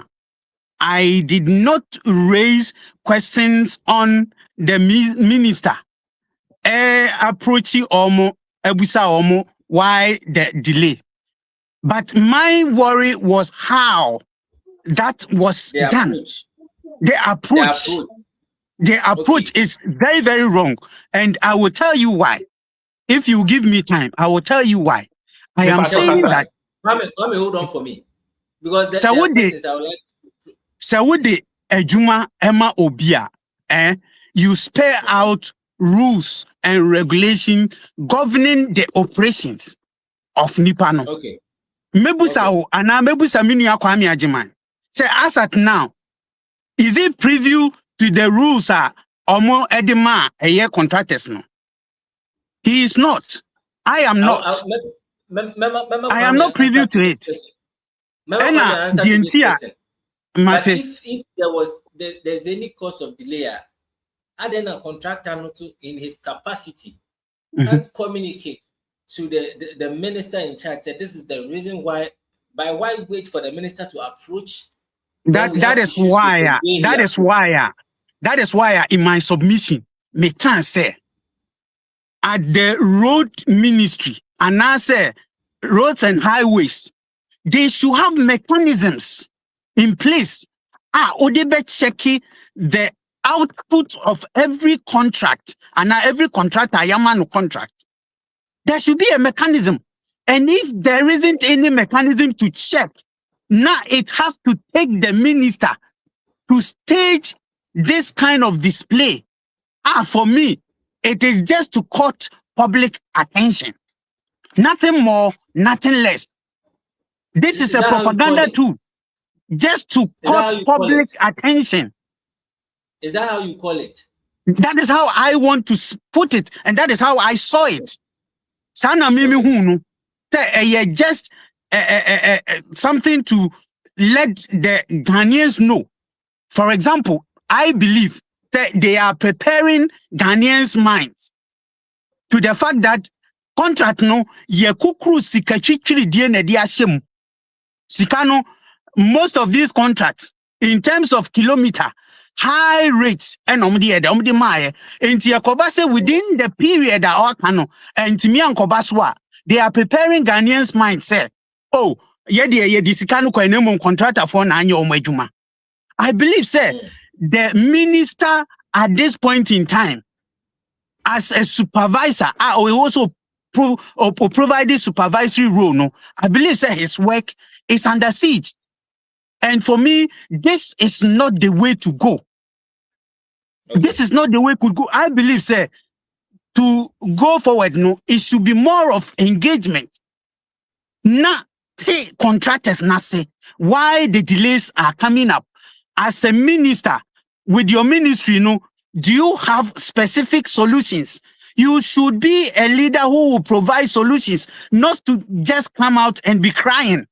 I did not raise questions on the minister. Approaching Omo, Ebusa Omo, why the delay? But my worry was how that was done. The approach is very, very wrong. And I will tell you why. If you give me time, I will tell you why. I am saying that. Come hold on for me. Because there are questions I would like to... Sawudi Ejuma Emma Obia, you spare out rules and regulation governing the operations of Nipano. Okay. Mebusa ana mebusa minu ya Kwame Ajiman. Say as at now, is it preview to the rules omo edema eye contractors no? He is not. I am not. I am not privy to it. But if there's any cause of delay, and then a contractor in his capacity can't communicate to the minister in charge that this is the reason why. By why wait for the minister to approach? That is why in my submission, me can say at the road ministry and I say roads and highways, they should have mechanisms in place. Odebe checking the output of every contract and every contractor Yamano contract. There should be a mechanism. And if there isn't any mechanism to check, now it has to take the minister to stage this kind of display. For me, it is just to court public attention. Nothing more, nothing less. This is a propaganda tool. Just to court public attention. Is that how you call it? That is how I want to put it, and that is how I saw it. Sana mimi hunu. Just something to let the Ghanaians know. For example, I believe that they are preparing Ghanaians' minds to the fact that contract no ye kukru sikachichiri die ne di ashem. Sikano, most of these contracts in terms of kilometer, high rates and omdi mae enti yakobase within the period that our kano enti mi ankobaswa they are preparing Ghanaians' mind say, oh, ye sikano kwa enemo contractor for na anya omajuma. I believe say the minister at this point in time as a supervisor or also provide the supervisory role, no, I believe say his work is under siege. And for me, this is not the way to go. Okay. This is not the way to go. I believe, say, to go forward, no, it should be more of engagement. Not say contractors, not say why the delays are coming up. As a minister, with your ministry, no, do you have specific solutions? You should be a leader who will provide solutions, not to just come out and be crying.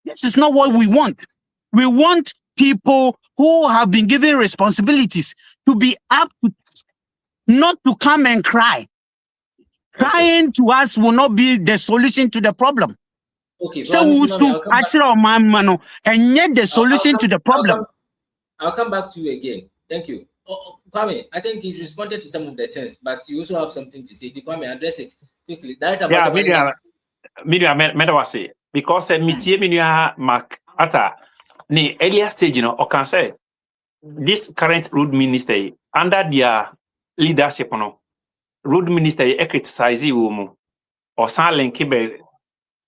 This is not what we want. We want people who have been given responsibilities to be up to task, not to come and cry. Okay. Crying to us will not be the solution to the problem. Okay. So we should actually mano and yet the solution to the problem. I'll come back to you again. Thank you. Kwame, I think he's responded to some of the things, but you also have something to say. Kwame, address it quickly. Media, because media Mark Ata, the earlier stage, you know, or can say this current road minister under their leadership, you know, road minister criticize you or silent kibe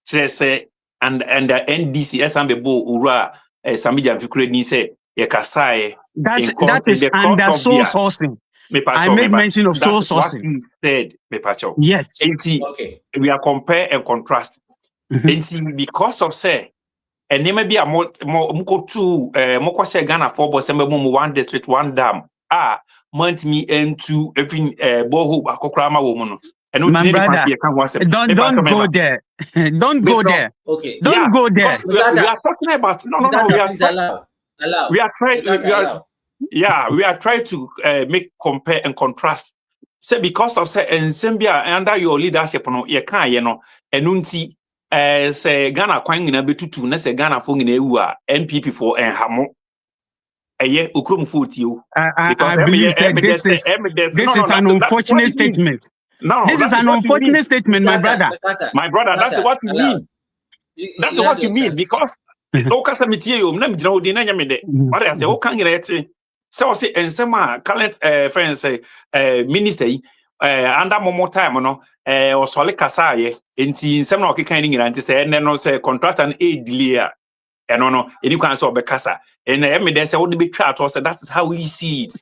say and the NDC SMB ura Samija Fikure say Yakasai. That is under soul sourcing. I made mention of soul sourcing. Said Mepacho. Yes. Okay. We are compare and contrast. Because of say, and there may be a more Ghana for one district, one dam. Month me into every boho akokrama woman. And my brother, don't go there. Don't go there. Okay. Don't go there. We are talking about we are trying to make compare and contrast. Say because of say and Zambia under your leadership no ye kan ye no enunti say Ghana kwan ngina betutu na say Ghana fo ngina ewu a NPP for enhamo eye okrom fo tio because I believe that this is an unfortunate statement. No, this is an unfortunate statement, my brother. My brother, that's what you mean. That's what you mean because okasa metie yo na mjina odi na nyame de what I say o kan ngina ete so say ensema current friends say minister under more time no o sole kasa ye enti nsem na okekan ni ngina nti say ene no say contractor na delay eno no eni kwan so obekasa ene me de say wo de betwa ato say that is how we see it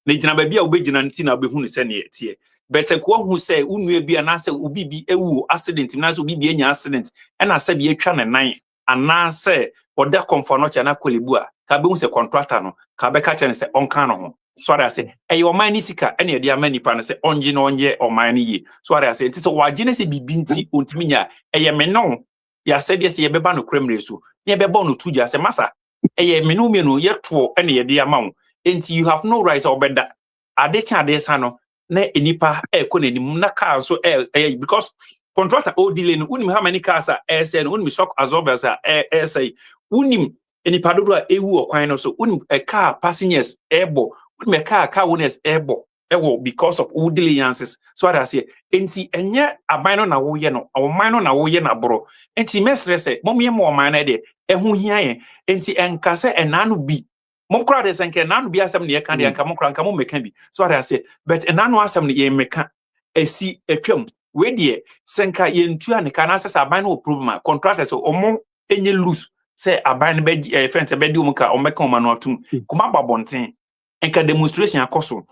na gina ba bia wo begina nti na be hunu say na tie but say ko hu say unue bia na say obi bi ewu accident na say obi bi enya accident ena say bi etwa ne nan ana say oda comfort no chana kwelebu a ka be hu say contractor no ka be ka chene say onka no ho so I say e your man sika ene e dia mani pa no say onje no onje o man yi so I say nti so wagene say bibi nti ontimi nya e ye me no ya said yes ye beba no kremre so ye beba no tuja say masa e ye me no ye to ene ye dia ma wo enti you have no rights obeda ade cha ade sa no na enipa e ko nanim na car so because contractor o delay no unim how many cars are say no unim shock absorbers are say unim enipa dodo a ewu okwan no so unim a car passengers ebo unim a car owners ebo ewo because of all delayances so I say enti enye aban no na wo ye no awoman no na wo ye na boro enti mesre say mom ye mo man na de ehu hia ye enti enka se enanu bi mom kra de senke enanu bi asem ne ye kan de enka mom kra enka mom meka bi so I say but enanu asem ne ye meka esi etwam we de senka ye ntua ne kan asesa aban no problem contractors omo enye loose say aban be friends be di umka omeka omanu atum kuma babonten enka demonstration akoso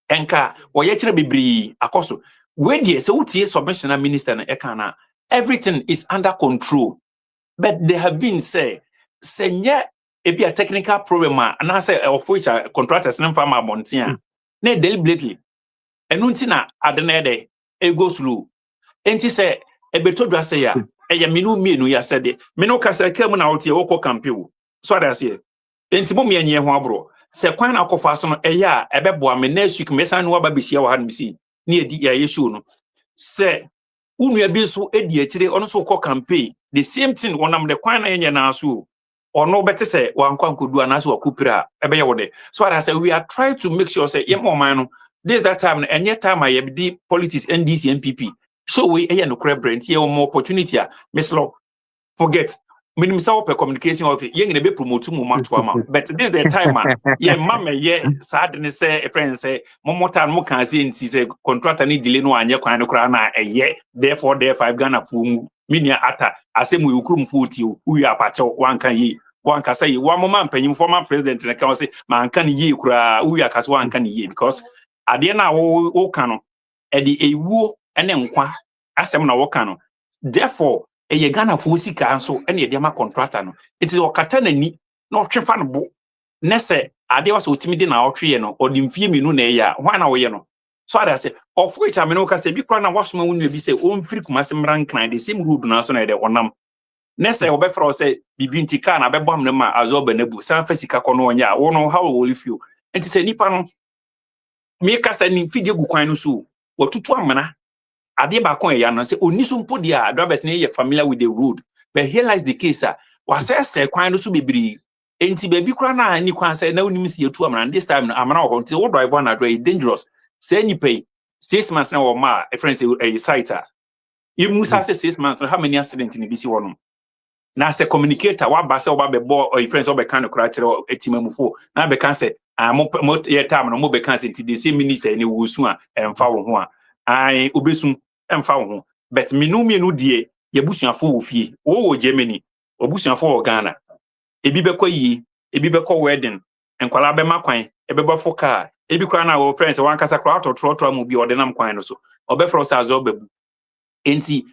enka woye kire bibri akoso we de say utie submission minister na ekana everything is under control but they have been say senye e be a technical problem and say of which contractors nem farm abonten na deliberately enu nti na ade na ede e go slow enti se ebetodwa se ya eye minu mienu ya sede minu kasa kam na wote wokọ campaign so ada se enti mo mienye ho abro se kwan na akọfa so no eye a ebeboa me next week me san no aba behia wa ha no si na edi ya ye show no se unu bi so edi akire ono so kọ campaign the same thing wonam the kwan na enye na so ono bete se wankwa nkodu anaso wakupira ebe ye wode so ada say we are trying to make sure say ye man no this that time and yet time I be politics NDC and NPP so we no crab brand here more opportunity Miss Law forget minimum so communication of ye ngene be promote mu matwa but this the time ye mama ye sad ne say a friend say momota mo kan say nti say contractor ni delay no anye kwan no kra na eye therefore there 5 Ghana fu minia ata asem we ukrum fu ti we apache wan kan yi wan ka say one moment panyim former president na kan say man kan yi kura we akase wan kan yi because ade na wo ka no e de ewuo ene nkwa asem na wo ka no therefore eye Ghana fo sika nso ene e de ma contractor no it is okata nani na otwefa no bo nese ade was otimi na otwe no odi mfie minu na eya hwan na wo ye no so ada say of which ameno ka say bi kwa na wasoma wonu bi say o mfiri kuma se mran kan the same road na so na e de onam nese wo be fro say bibi ntika na be bam na ma azoba nabu san fa sika kono onya wo no how will you feel enti say nipa no me kasa ni fidie gu kwan no so watutu amana ade ba kon ya no say oni so mpo dia drivers na ye familiar with the road but here lies the case was say kwan no so bebiri enti baby kura na ni kwan say na onim si yetu amana this time amana wo until wo drive na drive dangerous say ni pay 6 months na wo ma a friend say a site you musa say 6 months how many accidents ni bisi wono na say communicator wa ba say wo ba be bo or friends wo be kan kura kire etimamufo na be kan say mo ye time no mo be kan say ti the same minister ni wo su a emfa wo ho a ai obesu emfa wo ho but minu die ye busuafo wo fie wo Germany obusuafo wo Ghana ebi bekọ yi ebi bekọ wedding enkwala be makwan ebeba fo car ebi kra na wo friends wan kasa kra atotro mu bi odinam kwan no so obefro sa azo babu enti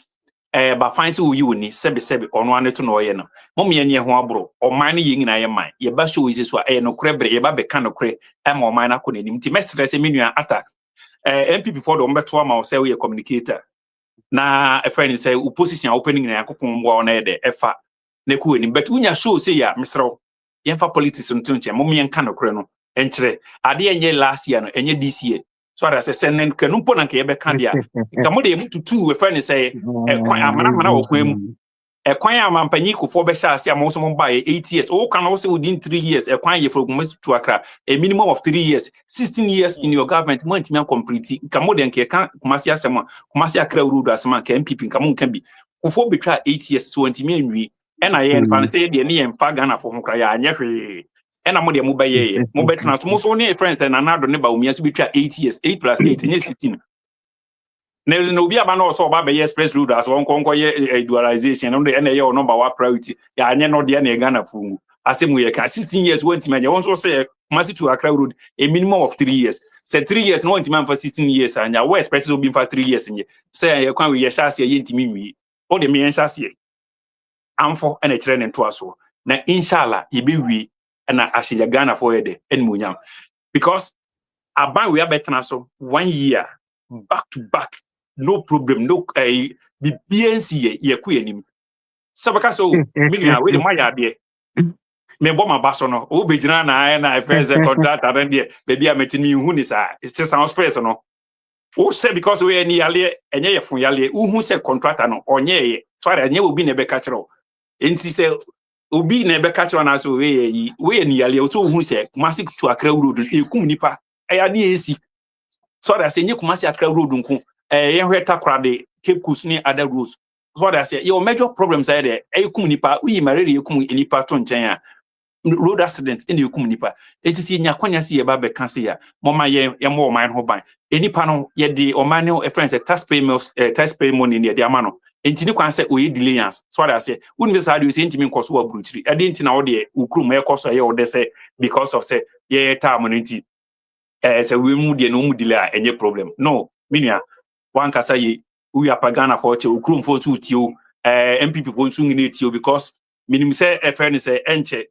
ba fancy wo yi woni sebe ono ane to no ye no mom ye ne ho abro oman ne ye ngina ye man ye ba show is so no kre bre ye ba be kan no kre ma oman na ko nanim ti mesre se menua ata NPP for do mbeto ama wo say we communicator na a friend say opposition opening na yakopon mbo na ye de efa na ku ni but unya show say ya misro yemfa politics nto nche mom yen kan okre no enkyere ade enye last year no enye this year so ada say senen kanu mpo na nke ye be kan dia ka mo de mututu we friend say kwan amana wo kwan mu kwan amampanyi kofo be sha ase amoso mo ba 8 years o kan wo say within 3 years kwan ye for gumo to akra a minimum of 3 years 16 years in your government mo ntimi complete ka mo de nke kan kumasi asema kumasi akra road asema ka MPP ka mo nka bi kofo betwa 8 years so ntimi enwi ena ye nfa say de ne ye mfa Ghana fo ho kra ya anye hwe ena mo de mo ba ye mo betna so mo so ne friends na nado ne ba omia so betwa 8 years 8 plus 8 nye 16 na obi aba na so ba be express road as won konko ye dualization no de ena ye number 1 priority ya anye no de na Ghana fo mu asemu ye ka 16 years won timanya won so say Kumasi to Accra road a minimum of 3 years say 3 years no won timanya for 16 years anya we expect so be for 3 years nye say ye kwan we ye shase ye ntimi nwi o de me ye shase amfo ena kire ne to aso na inshallah ye be wi na ashiya Ghana for de enmunyam because aban we abetena so 1 year back to back no problem no BNC ye ku yanim sabaka so minia we de maya de me bo ma baso no o bejina na first contract and there baby ametini hu ni sa it's just our space no o say because we ni yale enye ye fun yale hu say contractor no onye ye so ara enye obi na be ka kire enti say obi na be ka kire na so we ni yale o so hu say Kumasi to Accra road ekum nipa ya de esi so that say enye Kumasi Accra road nko ye hweta krade Cape Coast ni other roads so that say your major problems are there ekum nipa uyi marere ekum nipa to nchen a road accident in the nipa it is nya kwanya si ye ba be kan se ya moma ye mo oman ho ban enipa no ye de oman no friends tax pay money ne de amano enti ni kwan se oye delayance so that say uni say do say enti nkoso wa bruchiri e de enti na wo de ukrum e koso ye wo de say because of say ye time no enti say we mu de no mu delay enye problem no minia wan kasa ye we apagana for che ukrum for tu tio MPP ko nsu ngine tio because minim say friend say enche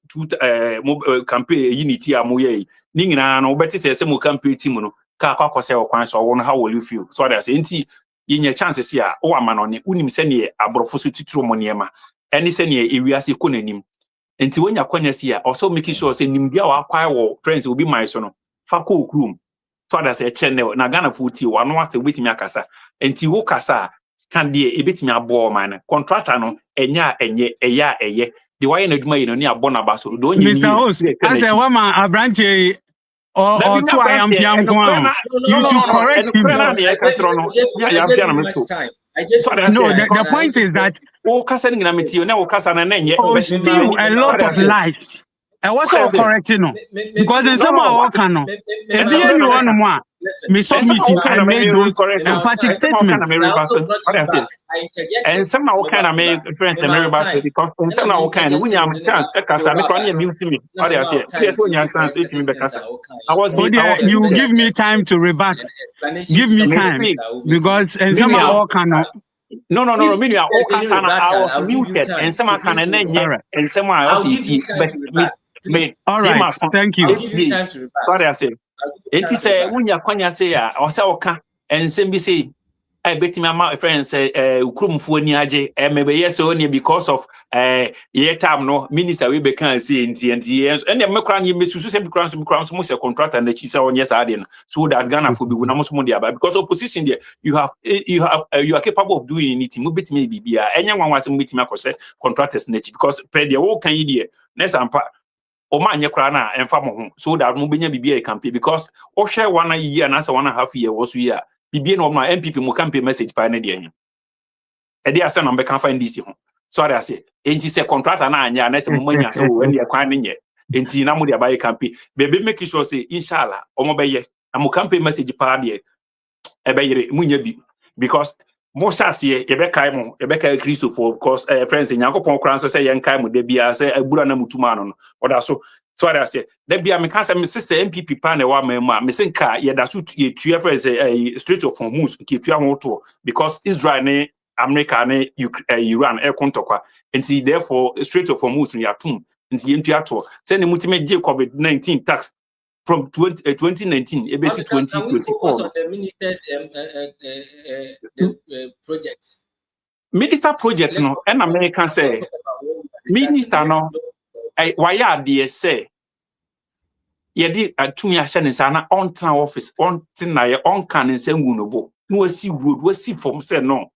campaign unity amoye ni nyina no obeti say mo campaign team no ka kwakose okwan so wo no how will you feel so that say nti yenye chances here o amanone unim se ne abrofo so tituro mo niema eni se ne ewiase ko nanim nti wonya kwanya si a also make sure say nimdia wa kwai wo friends obi my so no fa ko okrum so that say channel na Ghana futi wo no ate betimi akasa nti wo kasa kan de ebetimi abo man contractor no enya enye eya eye the why na duma yino ni abona ba so do nyi Mr. Host, as a woman abranche or to I am piam kwa you should correct him. I just no, the point is that steal a lot of lives. And what's all correcting no? Because in some of our canon, if the anyone more, me submission I made those emphatic statements. And somehow kind of make friends and everybody because somehow kind of when you have chance, you give me time to rebut. Give me time because and some of our canon. No. Meaning I was muted and some can and some else all right, thank you. Sorry, I say. It is a when you can say, or so and send say, I bet my friends say, Ukrum Funiaje, and maybe yes, only because of ye time no minister we can see in TNT and the Macron you miss Susan Crowns most contract and the Chisa on yes, I didn't so that Ghana for be almost money about because opposition there you are capable of doing anything. Move it maybe anyone wants to meet me contractors because pay the whole can you next and o ma nye kra na emfa mo ho so that mo benya bibia e campaign because o hwe 1 year na say 1.5 year wo so year bibia no ma NPP mo campaign message pa na de anyi e dey ase na mbe kan fa NDC ho so that say enti say contractor na anya na say mo manya so we dey kwan nye enti na mo dey buy campaign bebe make sure say inshallah o mo be ye na mo campaign message pa de e be yire mo nya bi because most as ye be kai Christo for because friends in Yakopon Crown so say yen kai mo de bia say abura na mutuma no oda so I say de bia me kan say me sister NPP pa na wa ma me senka ye da so ye tu friends straight of from moose ke tu ho to because Israel ne America ne Iran e kontokwa nti therefore straight of from moose ya tum nti ye ntu ato say ne mutime je COVID-19 tax from 2019 ABC 2024 the minister's projects minister project no and American say minister no why are they say ye di atumi ahye ne sana on town office on tin na ye on kan nsangu no bo no wasi road wasi from say no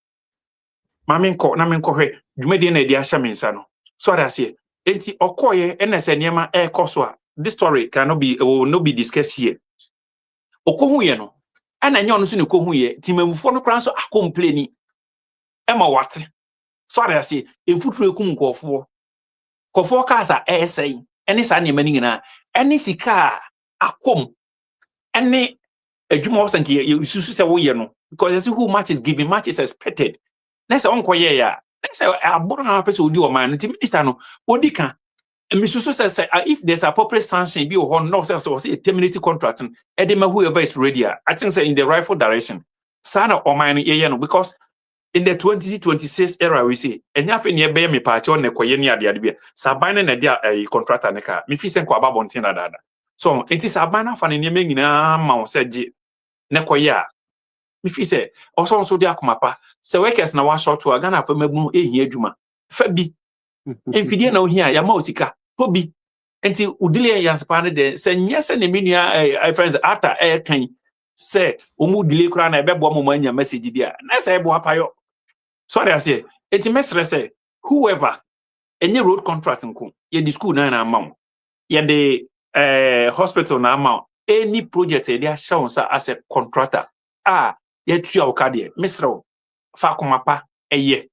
mamenko na menko hwe dwumadi na di ahye me nsa no so that say enti okoye enese niema koso a this story cannot be will not be discussed here okohu ye no ana nya ono so ne kohu ye timamufo no kran so akomplaini ema wate so that say efuturo ekum kofo kasa say ene sa ne mani ngina ene sika akom ene adwuma wosanke ye susu se wo ye no because you see who much is giving much is expected na se onko ye ya na se aboro na person odi o man ti minister no odi kan Mr. Say if there's appropriate sanction, be or no say a terminated contract, edema whoever is ready. I think say in the rightful direction. Sana or mine because in the 2026 era we say, and you near be me patch on the Koyenia the Adibia, Sabina and a contractor neka, me fi senko ababontina dada. So it is Sabana fan in Yemina Mount said Nekoya. Me fi say, also the akumapa, so workers na wa short to a Ghana for me here juma. Fabi. Enfidie na ohia ya maotika tobi enti udile ya spane de se nyese ne menua friends ata kan se omu dile kura na ebebo mo manya message dia na se ebo apayo sorry I say enti mesre say whoever any road contract nko ye di school na amount ye the hospital na amount any project they are shown as a contractor ye tua okade mesre fa komapa eye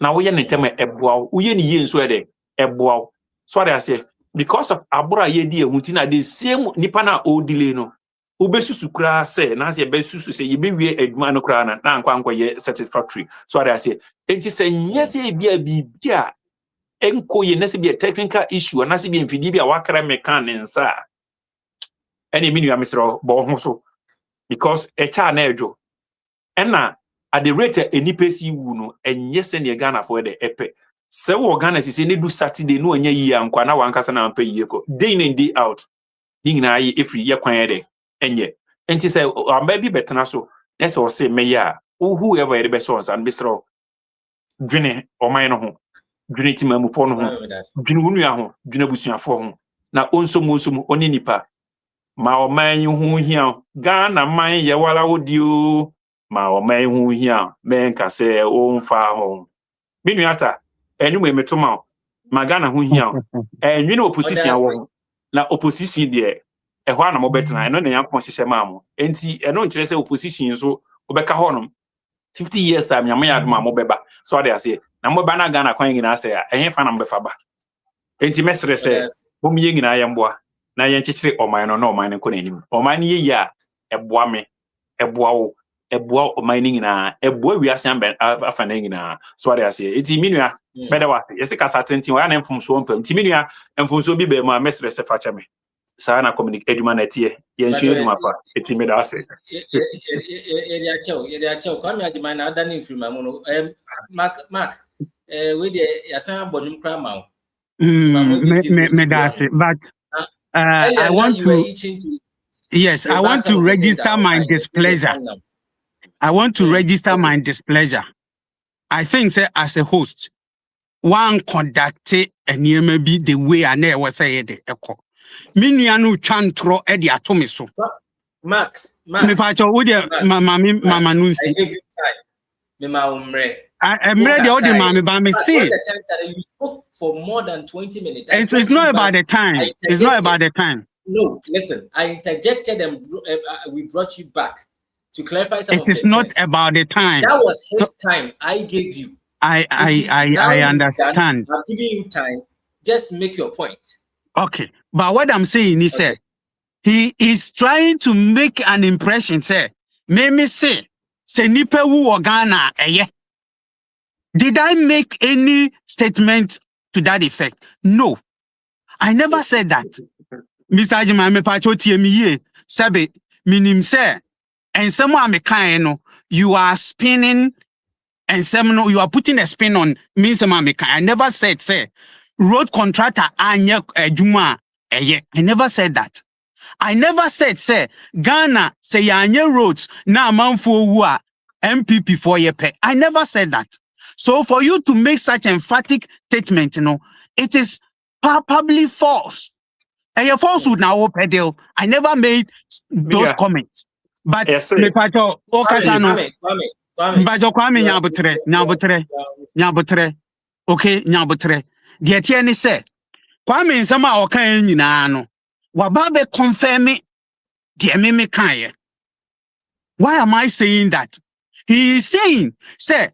na we ye ntema eboa we ye ni ye nso ede eboa so I say because of abura ye di ehuti na the same nipa na o delay no obesusu kura say na say besusu say ye be wie adwuma no kura na ankwa ye satisfactory so I say enti say nyese bia enko ye nese bia technical issue na say bia mfidi bia wakara mechanics any minu amesro bo ho so because e cha na edwo ena at the rate NPC wu no enye se ne Ghana for the epe se wo Ghana si se ne du Saturday no anya yi ankwa na wankasa na ampa yi ko day in day out ding na yi efri ye kwan de enye enti say amba bi betena so na say o say meya whoever the best ones and bistro dwene oman no ho dwene timamufo no ho dwene wunua ho dwene busuafo ho na onsom oni nipa ma oman hu hia Ghana man ye wala wodio ma oman hu hia menka say o mfa ho minuata enyu metoma ma Ghana hu hia enwene opposition wo na opposition de ehwa na mo betena eno na yankon hyehyɛ ma mo enti eno nkire say opposition so obeka honom 50 years time nyama ya adoma mo beba so they say na mo ba na Ghana kwan nyina say ehwe fa na mo befa ba enti mesere say bom ye nyina yemboa na ye nkyekere oman no na oman no konanim oman ye ya eboa me eboa wo eboa oman ni nyina eboa wiase ambe afa na nyina so they say enti minua beda wa yesi kasa tenti wa na mfom so mpam enti minua mfom so bi be ma mesere se fa cheme sa na communicate eduma na tie ye nsu eduma pa enti me da ase ye acho kwa me adima na ada ni mfirma mu no mark we de yasan bonum kra ma me da ase but I want to yes, I want to register my displeasure. I want to register my displeasure. I think say as a host, one conduct and you may be the way I never say the echo. Minianu chantro edi atomiso. Mark. Me pacho mama nusi. I gave you time. Me ma umre. I'm ready all the mama but me say. You spoke for more than 20 minutes. It's not about the time. It's not about the time. No, listen. I interjected and we brought you back to clarify some of the things. It is not about the time. That was his time I gave you. I understand. I'm giving you time. Just make your point. Okay. But what I'm saying is, okay, he is trying to make an impression, say, me say nipa wu Ghana, Did I make any statement to that effect? No. I never said that. Mr. Ajima, me pacho TME, sabe, minim say, and someone me kind, you are spinning, and some you are putting a spin on me. I never said, say, road contractor, Juma, I never said that. I never said, say, Ghana, say, yanye roads, na manfo wa NPP for ye pay. I never said that. So for you to make such emphatic statement, it is palpably false. And your falsehood now pedal. I never made those comments. But me pato okasano. Bajo kwame nyabutre. Okay, nyabutre. The tieni say kwame nsama okan nyina no. Wababe confirm me the me kan. Why am I saying that? He is saying, say,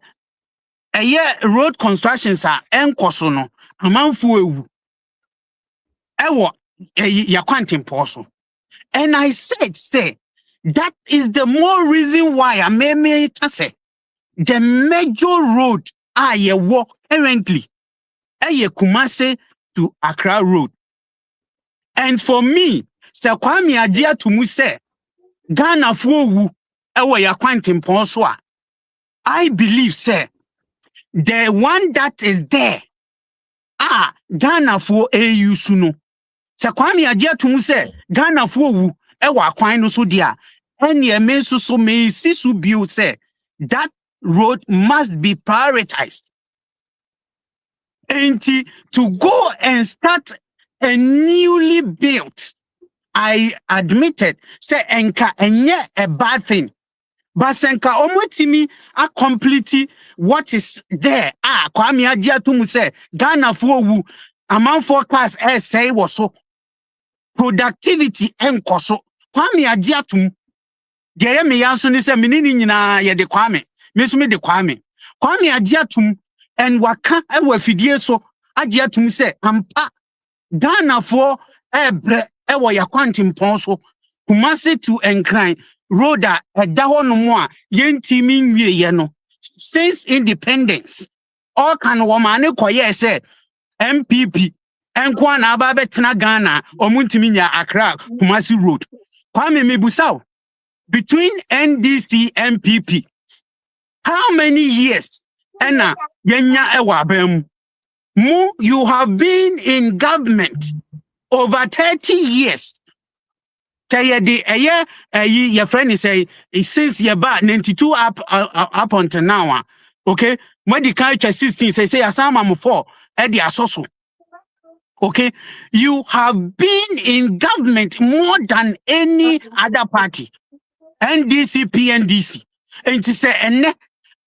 road constructions are enkoso no amanfo ewu. Ewo yakwantim poso. And I said, say, that is the more reason why I may say the major road ye walk currently Kumase to Accra Road. And for me, se kwame agia to mu say Ghana fo wu ewo yakwantim poso a, I believe, say, the one that is there, Ghana for AU suno. Se kwame agia to mu say Ghana fo wu ewa kwan no so dia ene me so me sisu bio say that road must be prioritized. And to go and start a newly built, I admitted, say enka enye a bad thing. But senka omotimi a complete what is there. Kwame agia to mu say Ghana fo wu amount forecast say was so productivity enkoso. Kwame agiatum de me yanso ni se menini nyina ye de kwame meso me de kwame agiatum en waka ewa fidie so agiatum se ampa Ghana for ebre ewa yakwantimpon so Kumasi to Enkran road da ho no mo a yentimi nwie ye no since independence all kan wo mane koye se MPP enkwa na aba betena Ghana omuntimi nya Accra Kumasi road. Kwame Mibusau, between NDC and NPP, how many years? Ena yenya ewa bem. You have been in government over 30 years. Tell your friend is say since you're back 92 up until now. Okay, when the culture 16 say asama 4 at the asoso. Okay, you have been in government more than any other party. NDC, PNDC. And to say,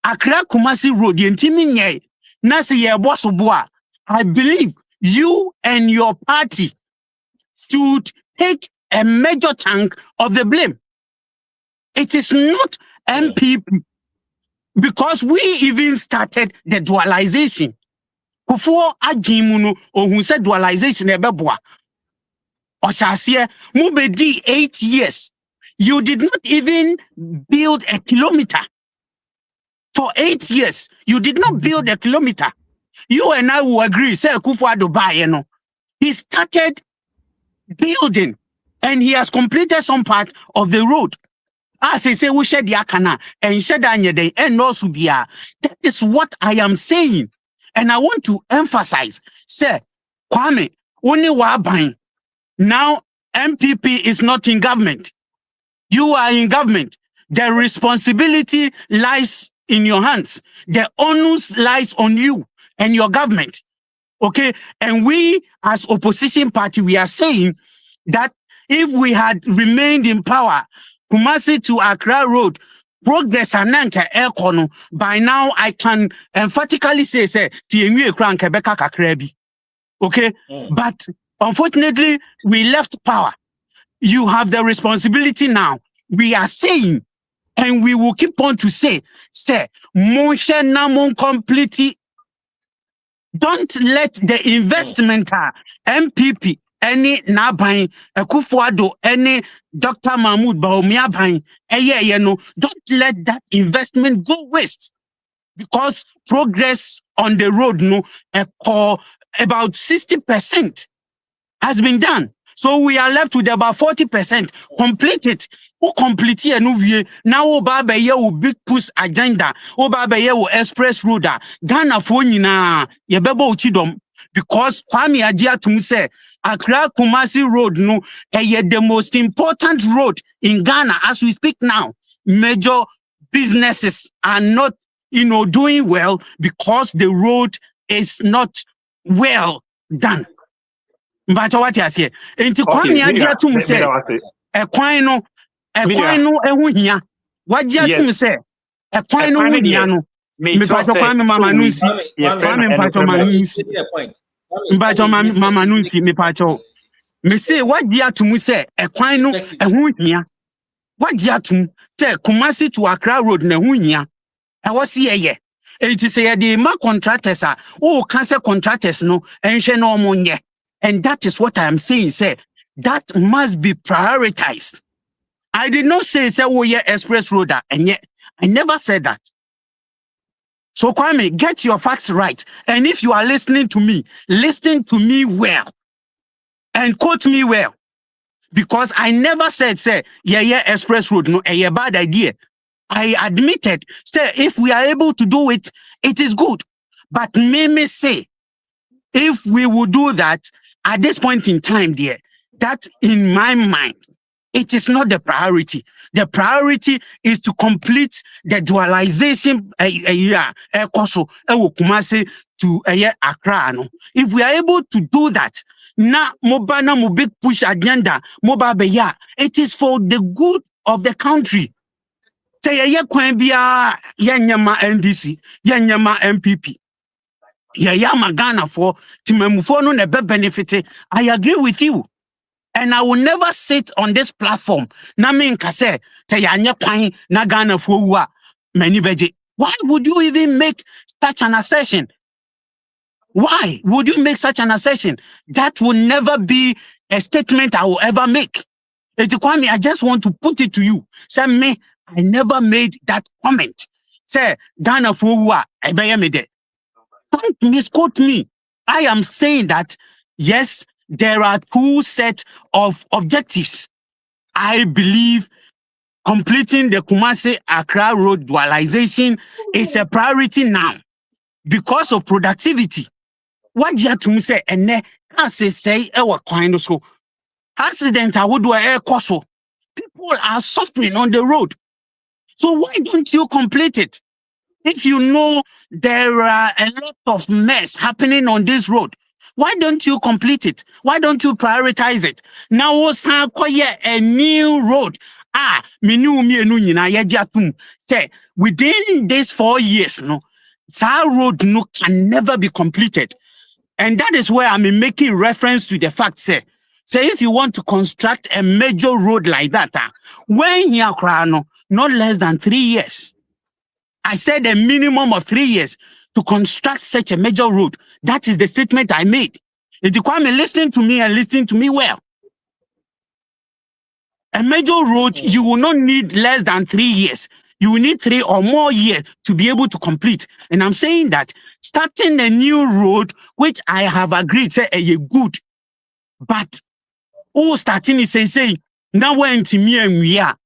Accra Kumasi Road, the Nasi Yebosoboa. I believe you and your party should take a major chunk of the blame. It is not NPP, because we even started the dualization. Before Ajimuno or who said dualization ebeboa. Oshasie, Mubedi 8 years. You did not even build a kilometer. For 8 years, you did not build a kilometer. You and I will agree, say Kufuado Bayeno. He started building and he has completed some part of the road. As I say, we shed yakana and shed anyade and also be. That is what I am saying. And I want to emphasize, say, Kwame, only wabang. Now, MPP is not in government. You are in government. The responsibility lies in your hands. The onus lies on you and your government. Okay? And we, as opposition party, we are saying that if we had remained in power, Kumasi to Accra Road, progress ananka ekono, by now I can emphatically say, tienwe ekran Quebec kakrebi. Okay? But unfortunately, we left power. You have the responsibility now. We are saying, and we will keep on to say, Monshe Namon completely. Don't let the investment MPP, any Nabain, Kufuado, any Dr. Mahmoud Baomiabain, don't let that investment go waste. Because progress on the road, about 60% has been done. So we are left with about 40% completed. Who complete here no we now Obabaye will big push agenda. Obabaye will express road. Ghana for nyina yebebo uchidom because Kwame Ajiatum say Accra Kumasi Road no the most important road in Ghana as we speak now. Major businesses are not doing well because the road is not well done. But what you say? Enti Kwame Ajiatum say ekwan no ehuhia. Wajiatum say ekwan no huhia no. Me pato Kwame mama nunsi. Kwame pato mama nunsi. Mbacho mama nunsi me pato. Me say wajiatum say ekwan no ehuhia. Wajiatum say Kumasi to Accra Road na ehuhia. E wo see ye. It is say the ma contractors cancel contractors no enhwe no omonye. And that is what I am saying, say, that must be prioritized. I did not say, express road, and yet I never said that. So Kwame, get your facts right. And if you are listening to me, listen to me well. And quote me well. Because I never said, express road, no, a bad idea. I admitted, if we are able to do it, it is good. But me say, if we would do that, at this point in time, dear, that in my mind, it is not the priority. The priority is to complete the dualization Kumasi to Accra. If we are able to do that, na mobana mo big push agenda, mobabeya, it is for the good of the country. Say kwambia yanyama NDC, yanyama MPP. Yama Ghana for Timemufo no nebe benefit. I agree with you. And I will never sit on this platform. Na me nkase te yanya kwan na Ghana for wa many beje. Why would you even make such an assertion? Why would you make such an assertion? That will never be a statement I will ever make. Kwame, I just want to put it to you. Say me, I never made that comment. Say Ghana for wa ebeye me de. Don't misquote me. I am saying that, yes, there are two sets of objectives. I believe completing the Kumasi Accra Road dualization is a priority now because of productivity. What you have to say, and as I say, our kind of so accident I would do a coso People are suffering on the road. So why don't you complete it? If you know there are a lot of mess happening on this road, why don't you complete it? Why don't you prioritize it? Now, a new road. Say within these 4 years, no, that road no can never be completed. And that is where I'm making reference to the fact, say if you want to construct a major road like that, when you are not less than 3 years. I said a minimum of 3 years to construct such a major road. That is the statement I made. If you come and listen to me and listen to me well. A major road, you will not need less than 3 years. You will need 3 or more years to be able to complete. And I'm saying that starting a new road, which I have agreed, say a good, but starting is say now when to me and we are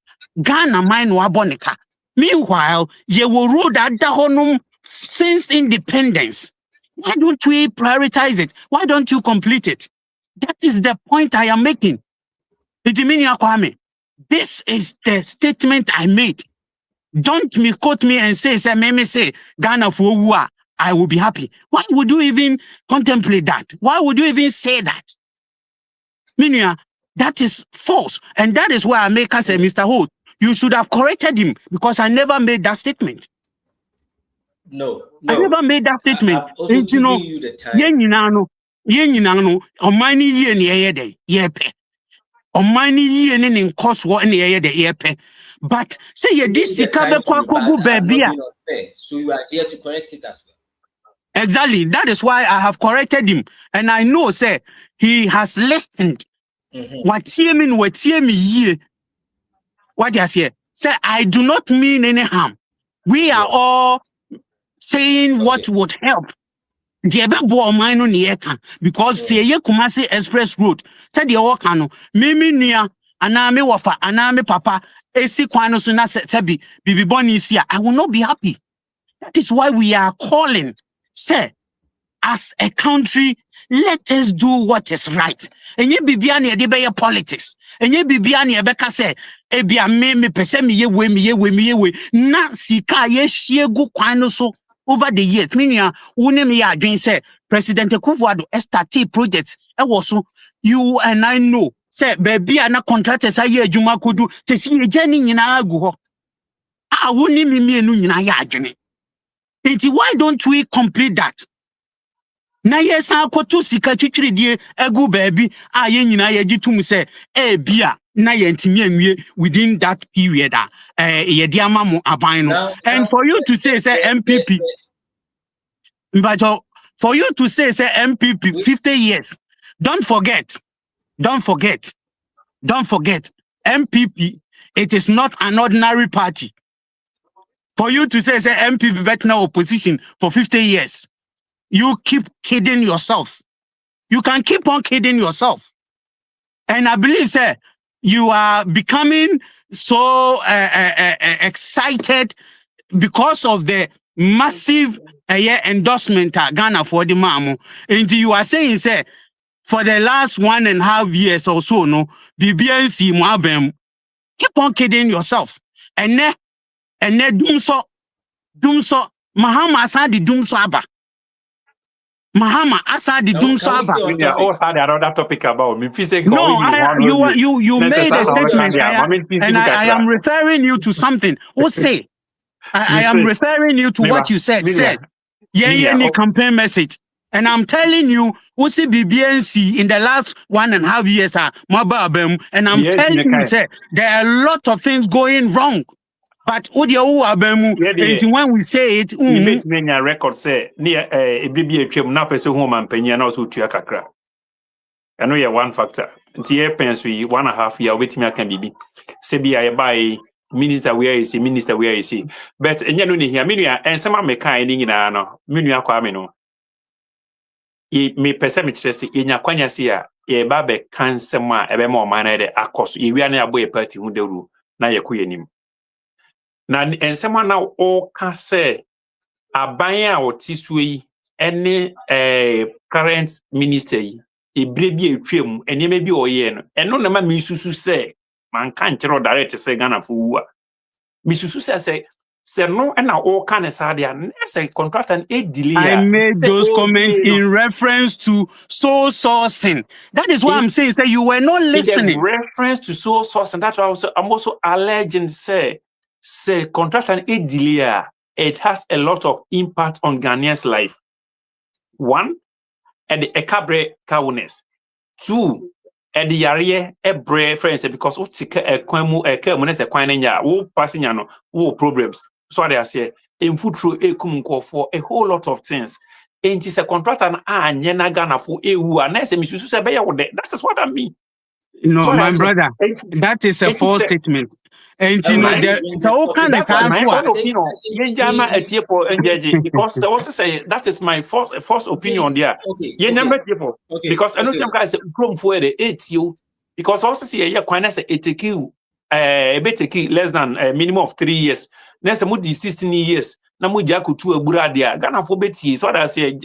Ghana mine wabonica. Meanwhile, you will road at the since independence. Why don't we prioritize it? Why don't you complete it? That is the point I am making. This is the statement I made. Don't misquote me and say Ghana for who I will be happy. Why would you even contemplate that? Why would you even say that? Minia, that is false. And that is why I make us say, Mr. Holt, you should have corrected him because I never made that statement. No. I never made that statement. I've also given you the time. But say this so you are here to correct it as well. Exactly. That is why I have corrected him. And I know, say, he has listened. What just here? Say, I do not mean any harm. We are all saying what would help. Because say Kumasi Express Road. Said the Okano, Mimi Nia, Aname Wafa, Aname Papa, Esi Kwano Suna Sebi, Bibi Boni Sia. I will not be happy. That is why we are calling. Say, as a country, let us do what is right. And ye bibiani edebe politics. And ye bibiani ebeka say, ebia me pese me ye we. Na sika ye shiegu kwano so over the years. Minya une me ya adwin say President Akufo-Addo STT projects. So you and I know say baby ana contractors aye adwuma kodu say si ye jani nyina agu ho. Woni me enu nyina ya adwene. Why don't we complete that? Na yesa akoto sika twitwiredie egu baabi a ye nyina ye gitum se bia na ye ntimi anwie within that period ye di amamo aban no. And for you to say MPP but for you to say MPP 50 years, don't forget MPP, it is not an ordinary party. For you to say MPP better now opposition for 50 years, you keep kidding yourself. You can keep on kidding yourself. And I believe, sir, you are becoming so excited because of the massive endorsement Ghana for the Mamu. And you are saying, sir, for the last 1.5 years or so, no, the BNC Mwabem, keep on kidding yourself. And then Dumso, Mahama Asadi Dumso Aba. Mahama Asadi Dumso Aba. We all had another topic about me. No, you made a statement. And I am referring you to something. What say? I am referring you to what you said. Yeah, campaign message. And I'm telling you, what's the BNC in the last 1.5 years and I'm telling you, say, there are a lot of things going wrong. But when we say it, many record say near a BB na person home and penny and also to kakra. I know you're one factor. Until pens we 1.5 year waiting can be. Say I buy minister where is he, minister where is he. But and you here, Minia and some of me kind in no Minia Kwamino. Me percentage in your quanasia, a babe can somewhere a more manner a cost. You are near boy party who do na your queen. Now, and someone now all can say a buyer or tisui any current minister, a baby film, and you may be or yen, and no man means to say man can't tell direct say Ghana for Misusu say no and all kind of sad say contract and a delay. I made those comments delay, in reference to sole sourcing. That is what I'm saying. Say you were not listening. In reference to sole sourcing, that's why I'm also alleging say contract and a delay. It has a lot of impact on Ghanaians' life. One, and the ekabre kawunes. Two, and the yare ebre friends because we take a kwamu a kwanenya wo passing no wo problems. So they say in food through a kumunko for a whole lot of things. And it's a contract and nyena Ghana for EU and I say Misusu say be that is what I mean. No, so my brother, that is a false statement. And you know, so all kind of because I also say that is my false opinion there. Because I know some guys come for the 8 you because also see a quite say it take you less than a minimum of 3 years. Next mo 16 years. Na mo jaku tu abura dia Ghana for beti so that say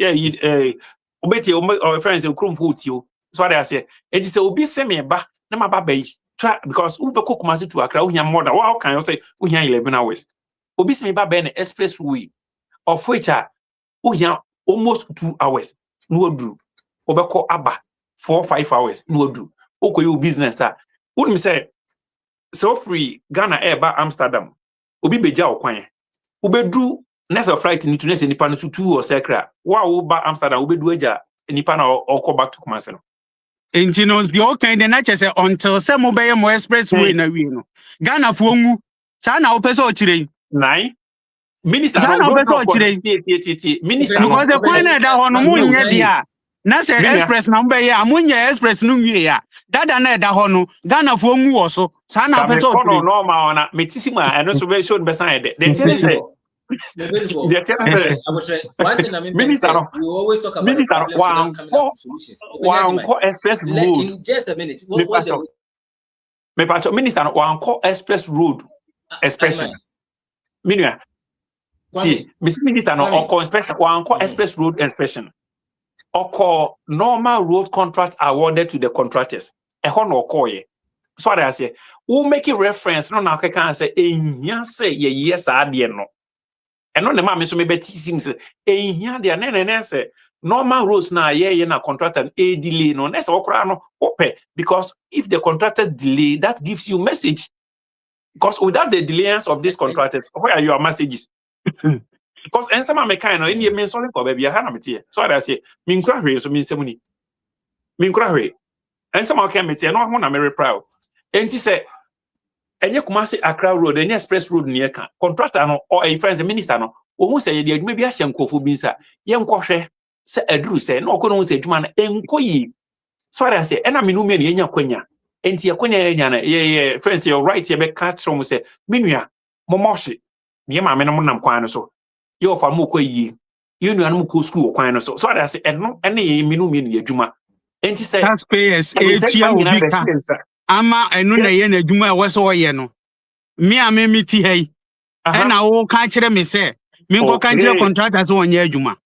obeti our friends come for you. So what I say, it is a obi semi ba na ma ba because ube ko kumasi to Accra unya more than what can you say unya 11 hours. Obi semi ba be na expressway of which unya almost 2 hours. No do. Obe ko aba 4-5 hours. No do. Oko you business What me say so free Ghana air ba Amsterdam. Obi beja okwan. Ube do next flight ni to next nipa no 2 or sekra. Wa ba Amsterdam ube do eja nipa na or go back to Kumasi no. And you know, your kind of nature say until some obey more expressway na we no. Ghana for mu. Sana opeso chire. Nine. Minister. Sana opeso chire. Minister. Because the point that hono mu nye dia. Na say express na mbeye amunye express no nwie ya. Dada na da hono. Ghana for mu wo so. Sana opeso chire. No ma ona metisima eno so be show be sign de. The thing say Minister, we always talk about Minister, express road. In just a minute, what was the Minister one call express road expression? Meaning, see, Minister no call express one call express road expression. Or call normal road contracts awarded to the contractors. A honor call ye. So what I say, who make a reference? No, now can say, say yes, I did no. And no, the man so maybe teasing say, here they are say normal roads na na contract and a delay no. That's all no open because if the contractors delay, that gives you message. Because without the delays of these contractors, where are your messages? Because and some kind of any mean solid for baby, I have so I say, mean cry so mean semuni. Mean cry. And some can meet no one I'm very proud. And he said. Enye Kumasi Accra road, enye express road near can contractor no or a friends minister no. Who say the maybe a shanko binsa. Yem kwahwe se edru say no ko no say dwuma na enko yi. So I say ena minu me nya kwanya. Enti akwanya nya na ye friends your right ye be catch from say minua momohye. Ne ma me no nam kwan no so. Ye ofa mo ko yi. Ye nua no ko school kwan no so. So I say eno ene minu me ye dwuma. Enti say taxpayers etia obi ka. Ama enu na ye na adwuma we so ye no me a me ti hai na wo ka kire me se me nko ka kire contractors won ye adwuma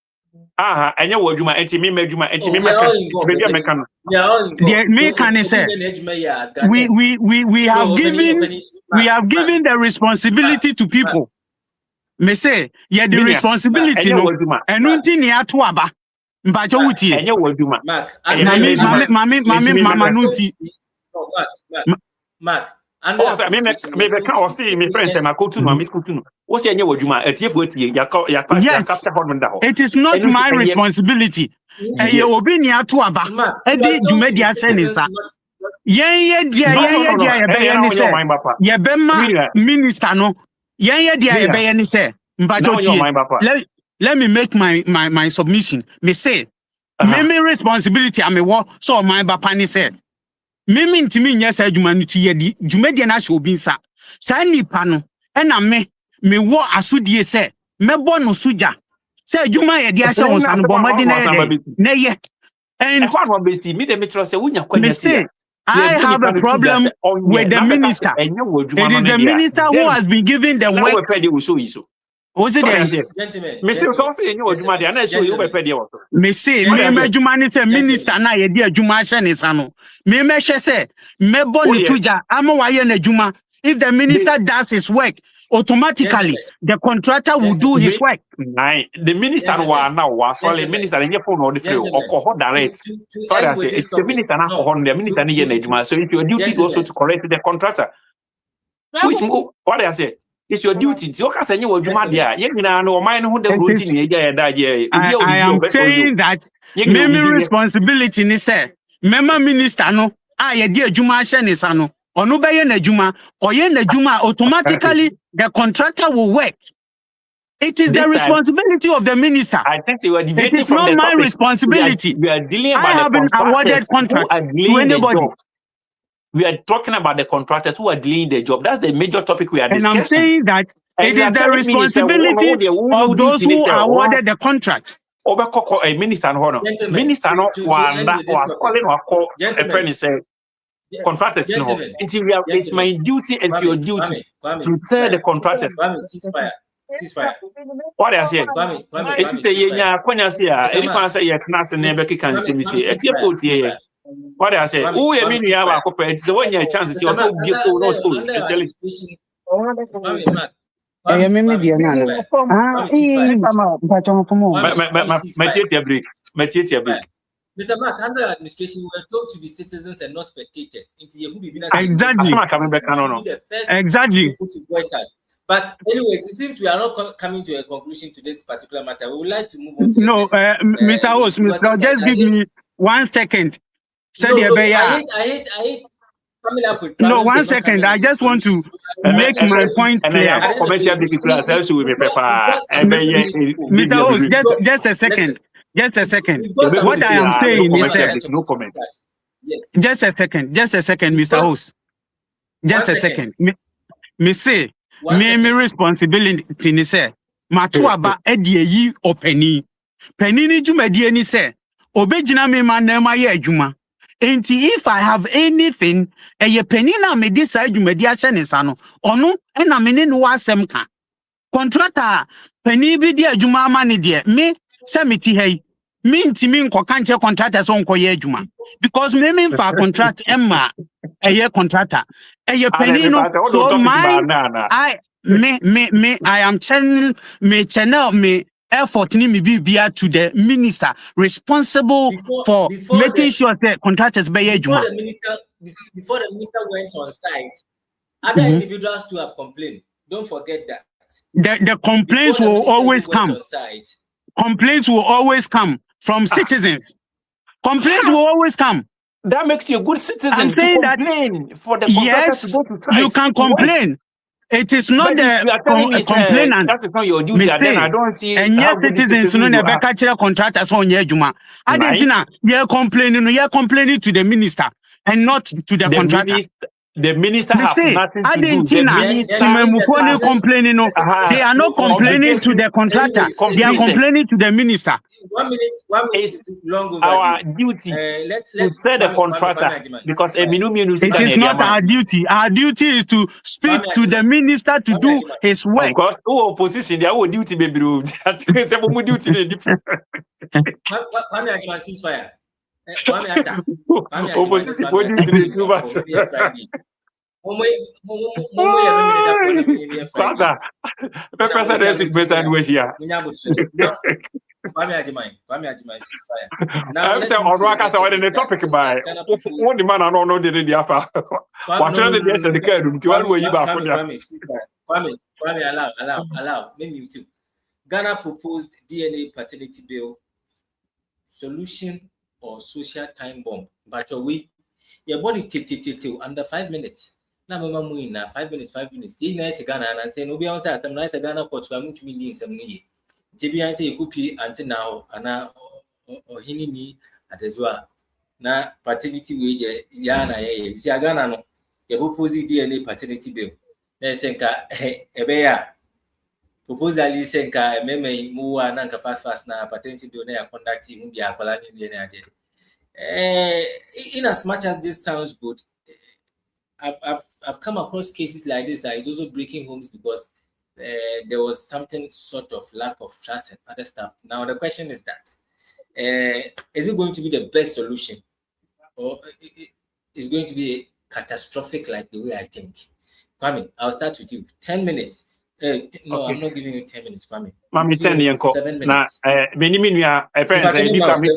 enye wo adwuma enti me adwuma enti me meka be meka no me can say we have given the responsibility to people me say ye the responsibility no enu nti ni ato aba mpacho wutie enye wo adwuma mama no nti Mark, and maybe can see me friends and I go to no miss Kutu. What's your Juma at yes, it is not my responsibility. And you will be near to Aba. Eddie, you made your sentence. Yeah, minister no. But let me make my submission. Me say, me responsibility. I'm a war. So my papa said. Mimi ntimi nya sa adwuma no ti yedi dwumade na hye obi nsa sa nipa no e na me wo asodie se mebo no soja se adwuma ye de ahye wonsa no bomade na ye and I have a problem with the minister. It is the minister who has been given the work. Was it there? Gentlemen. Mr. Sonsi, you know, Juma, and I show you by the auto. Me say, me Juma say minister na ye dia Juma shene sano. Me say, me boni tuja, amo wa ye na Juma. If the minister does his work, automatically the contractor will do his work. The minister was solely minister and your phone or the field or direct. Sorry, I say it's the minister now on the minister in Juma. So it's your duty also to correct the contractor. Which what I say? It's your duty. You can say you Juma there. You know, mine who the routine. I am saying that me responsibility ni say, member minister no, ye dia Juma shene sano. Onu be ye na Juma, or ye na Juma, automatically the contractor will work. It is the responsibility of the minister. I think you are debating. It is not my responsibility. We are dealing about I haven't awarded contract to anybody. We are talking about the contractors who are dealing the job. That's the major topic we are discussing. And I'm saying that it is the responsibility of those who awarded the contract. A minister minister no was calling or call a friend and say contractors no. It's my duty and your duty to tell the contractors. Ceasefire. What I say? It's the year anyone say you can't never can see me. What I say? Who you mean you have a couple? It's the one your chances. You also give to no school. Mr. Mark, under administration, we were told to be citizens and not spectators. Exactly. Exactly. But anyway, since we are not coming to a conclusion to this particular matter, we would like to move on to Mr. Host, just give me 1 second. I hate coming up with 1 second. I just want to make my point clear. Mr. Host, just a second. Just a second. What I am saying is no comment. Just a second, Mr. Host. Just a second. Me say, me responsibility ni say, matuaba edie yi openi. Penny ni jumedie ni say, obejina me manema ye juma. Enti if I have anything, ye penny na me decide jumedi ashene sano. Onu ena mene no asem ka. Contractor penny bi dia juma mani die me semiti hey. Me ntimi nkokanche contractor so nkoye adwuma because me fa contract emma eye contractor eye penny no so my I am channel me effort ni me bibia to the minister responsible for making sure that contractors be adwuma. Before the minister went on site, other individuals too have complained. Don't forget that. The complaints will always come. Complaints will always come from citizens. Complaints will always come. That makes you a good citizen. I'm saying that for the yes, you can complain. It is not the complainant. That is not your duty. Then I don't see. And yes, citizens no never catch contractors on Yejuma. Adentina, you're complaining to the minister and not to the contractor. The minister has nothing to do. Complaining. They are not complaining to the contractor. They are complaining to the minister. 1 minute. It's long over. Our duty to tell the contractor because it is not our duty. Our duty is to speak to the minister to do his work. Because opposition, their own duty, baby. It's a duty. Ceasefire. Opposition for duty too much. Father, Pepper said there's better way here. Kwame Ajimai, ceasefire. Now, I'm saying, on the topic by what the man I don't know did the alpha. What are the days of the room to one way you are? Kwame, allow. Me too. Ghana proposed DNA paternity bill solution or social time bomb. But your body under 5 minutes. Now, Mama Muina, 5 minutes. You know, Ghana and say, no, be on side. I'm nice. Ghana coach. I'm to me some knee. TBI say you could be until now, and now or hinini at as well. Now, paternity wage, Yana, see, Ghana no, you propose DNA paternity bill. Then Senka, Ebea. Proposal is Senka, Meme, Mua, Nanka fast now, paternity bill, they are conducting the Aqualani DNA. In as much as this sounds good, I've come across cases like this. It's also breaking homes because there was something sort of lack of trust and other stuff. Now the question is that is it going to be the best solution, or is going to be catastrophic like the way I think? Kwame, I'll start with you. 10 minutes. No, okay. I'm not giving you 10 minutes, Kwame. Mami 10 yanko. 7 minutes. Na many minua friends say because we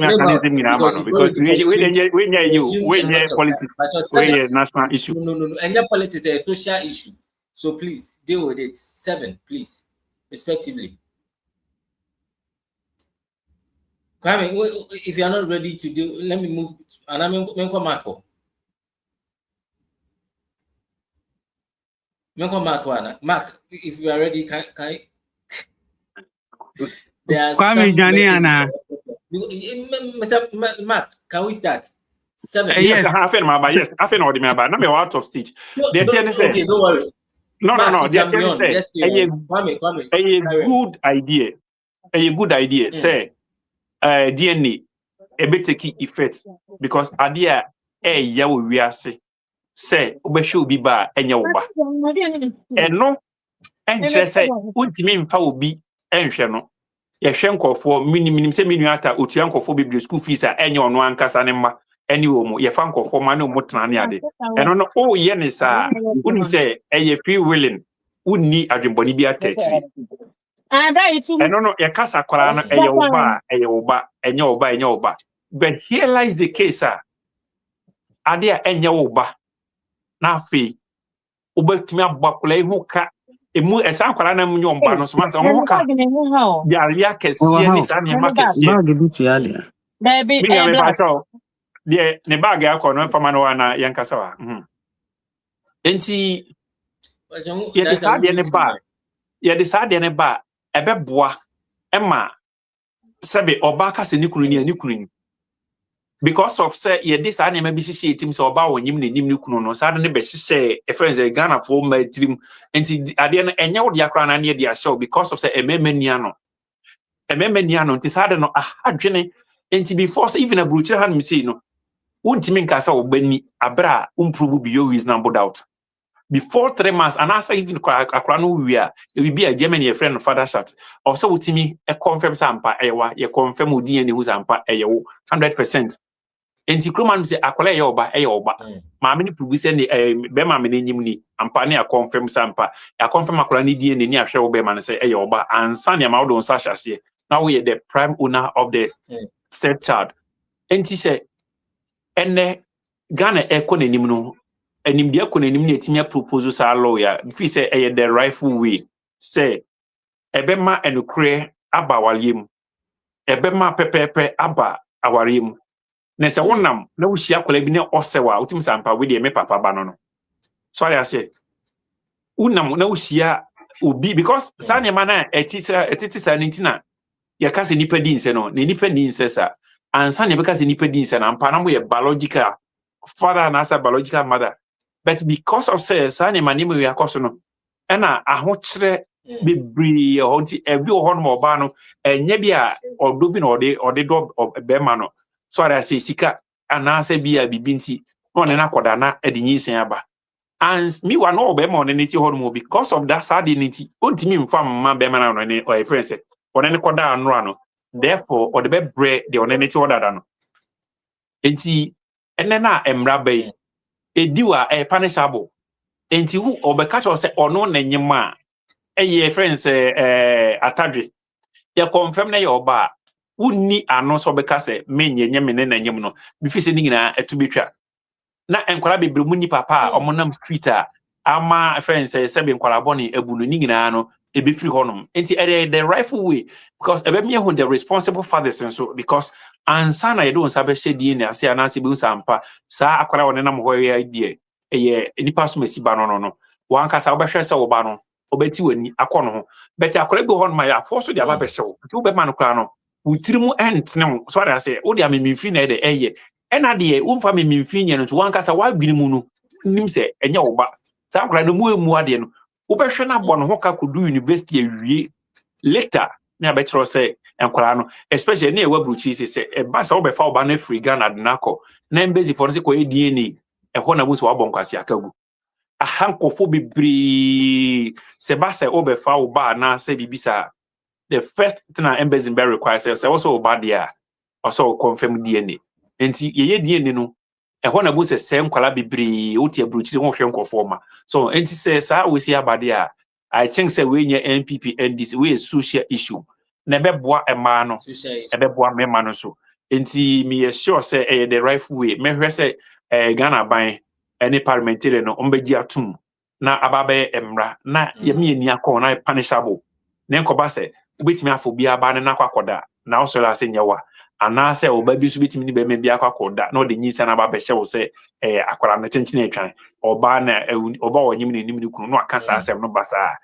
politics, we national issue. No. And your politics is a social issue. So please deal with it. 7, please, respectively. Kwame, if you are not ready to do, let me move. And I'm Marco. Mark, if you are ready, can there are some Mr. Mark, can we start? 7. Yes, I feel now me out of stage. Okay, don't worry. No. They say a good idea. Say DNA a bit take effect because idea yawo wiase. Say obesho bi ba enya wo ba eno enche say untimi mfa obi enhwe no ye hwe nkofo minim say minu ata otua nkofo bibli school fees a enya ono ankasa ne ma eni wo mu ye fa nkofo ma ne mo tena ne ade eno no o ye ne sa unim say eye free willing unni adwemboni bi atachi eno no ye kasa kwara no eye wo ba enya wo ba but here lies the case ade a enya wo ba na fi obetumi abakula ihu ka emu esa kwala na munyo mba no so ma se ho ka ya kese ni sa ne ma kese bag bi ti ale baby me ba so de ne bag akọ no fama no na yankasa wa enti ye decide ne ba ebeboa ema sebe oba ka se ni kunu ni because of say ye this an maybe she team so oba wonyim ne nim ne kunu no sa ne be hye e friends e Ghana for my team enti ade no enye wo de akra na ne de show because of say ememania no enti sa de no adwene enti before say even a brucher han me say no untimi nka sa obani abra improve be your reasonable doubt before 3 months and answer even akra no we be a Germany friend father shot also utimi e confirm sampa ewa ye confirm odi ene hu sampa eyewo 100%. Enti kroman say akola ye oba maame ni pubu se ne be maame ni nyim ni ampa ne a confirm sampa ya confirm akola ni die ne ni ahwe wo be ma ne say eye oba ansa ne ma wo don sa hyase now we the prime owner of the step child. Enti say ene Ghana economy no enim dia economy ne etimi proposal sa lawyer if say the rightful way say ebema enukre aba waliem ebema pepepe aba awariem na se wonam na wuhia kola bi ne osewa utim sampa we de me papa ba no sorry I say unam na wuhia obi because sane ma na etiti sa nintina ya kase nipa din se no ne nipa din se sa ansa ne be kase nipa din se na ampa na mo ye biological father na sa biological mother but because of say sane ma ne mo ya koso no ena ahokyere bebri honti ebi ohon oba no enye bia odo bi na ode do be ma no so ara say sika anase bia bibinti no ne na koda na edinyin aba and me wa no be ma on neti hon mo because of that sad neti ontimi mfa mma be ma na no ne o friend say on ne koda anro ano therefore ode be bre de on neti odada no enti enne na emra bay ediwa punishable enti hu obeka cho say ono na nyima eye friends atadwe ya confirm na your ba wunni ano so beka se menye nyeme ne na nyem no bifi se nyina etubetwa na enkwara bebremu ni papa omonam street ama friends sebe enkwara boni ebunu nyina no ebefiri honom enti the rightful way because ebemie hu the responsible fathers and so because ansana ye don sabe shedi ne ase anase bi usampa sa akwara wona nam hoye idea eye nipa so mesi ba no wankasa obehwe se wo ba no obeti wani akono ho beti akwara bi honom ya force de aba behyew ti wo be ma no kra no utirimu entne so ara say wo de amemfi na de eye ena de wo mfa memfi nye no so wankasa wa gwinimu no nim se enye wo ba sa akwara no mu ade no wo behwe na bo no ho ka kodu university awie later na be kiro say enkwara no especially na e wabruchi say e ba sa wo be fa wo ba na free Ghana de nako na embassy for say ko DNA e ho na bu so wa bonkwase akagu ahankofo bebree se ba se obefa wo ba na se bibisa the first thing an embassy be require se also wo ba dia also confirm DNA enti ye DNA no ho na bo se nkwala bebree wo tie brochiri ho hwe nkofo ma so enti se sa we si abade a I think say we nye NPP NDC we social issue na beboa ema no beboa mema no so enti me sure say the right way me hwe say Ghana ban any parliamentary no ombegi atum na ababe emra na yemi ni akọ na punishable na nkoba se obetimi afọ bi aba na kwakoda na osoro ase nyewa ana se oba bi so betimi ni be me bi akwakoda na ode nyisa na ababe hye wo se akwara na chenchine etwan oba na oba wonyim na enim ni kunu no aka sa asem no basa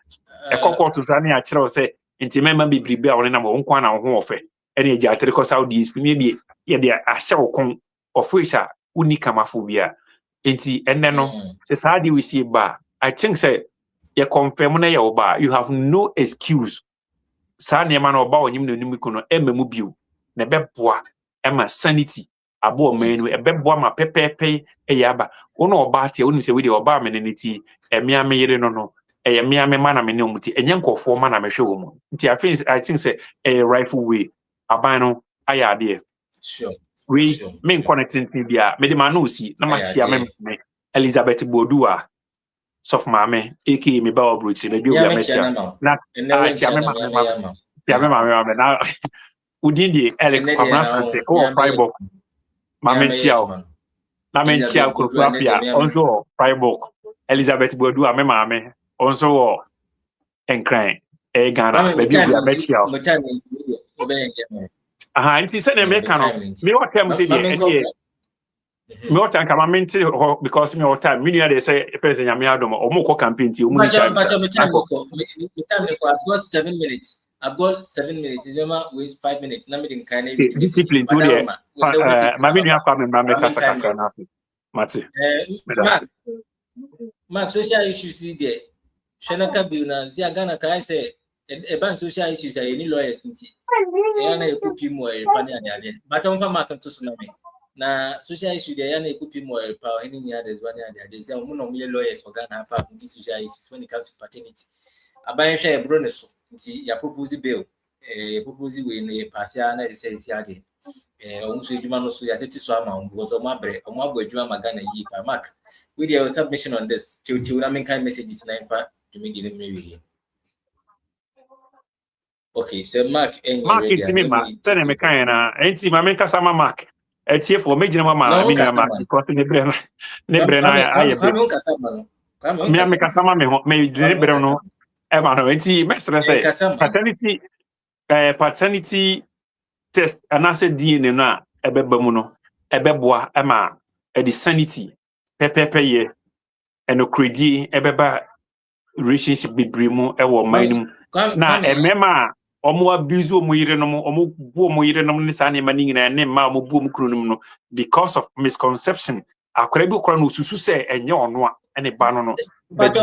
ekọkọ to na akire wo se nti mema bibribe a wona na wo nkwa na ho ofe ene eji atere ko Saudi spini de ye de ahye wo kon ofisha unika mafobia enti enne no se saadi we see ba I think say you confirm na ya oba you have no excuse sa ne ma na oba onyim na nim ko no ememu bio na beboa ema sanity abo manu ebeboa ma pepepe eyaba wono oba tia wonim se we de oba ameneniti emia me yire no no emia me ma na me ne omuti enye nkofo ma na me hwe wo mu nti I think say a rightful way aban no aya de sure we me connecting bia me de ma no si na ma chia me Elizabeth Bodua sof mame eke me ba obrochi na bi obi amecha na chia me mame na udin di elek kwamra sante o Freiburg mame chia o na me chia ko apia onso Freiburg Elizabeth Bodua me mame onso o enkran Ghana be bi obi amecha o aha nti se na me ka no me what time say dey me what time come minti because me what time me dey say president Nyame Adom omukọ campaign ti omu time I've got 7 minutes. I've got 7 minutes. It's never waste 5 minutes. Na me din kan e discipline to there ma me nua kwa me ma me kasa kasa na mate Mark social issues there. Shanaka bill na zia Ghana cry say e ban social issues are any lawyers nti e na ekopi mo e pani ade but on fa mark to so na me na social issue there na ekopi mo e pa any ni others one ade say mo no me lawyers for Ghana pa this social issues when it comes to paternity aban hwe e bro ne so nti ya propose bill propose we na pass ya na say isi ade omu so edwuma no so ya tete so ama because omu abre omu abo edwuma ma Ghana yi pa mark with your submission on this till na men kind messages na ifa to me give me okay so Mark ready me ma tell me kind na enti ma men kasa ma Mark etie for me gina ma me gina Mark because ne bre na aye be me kasa ma me ho me ne bre no e ma no enti me say paternity test anase DNA no a ebeba mu no ebeboa ema the sanity pepepe ye eno kredi ebeba relationship bebremu ewo manum na emema omo abuse omo yire no omo bu omo yire no ne sa ne ma nyina ne ma omo bu omo kronum no because of misconception akwara bi okora no susu se enye ono a ene ba no no but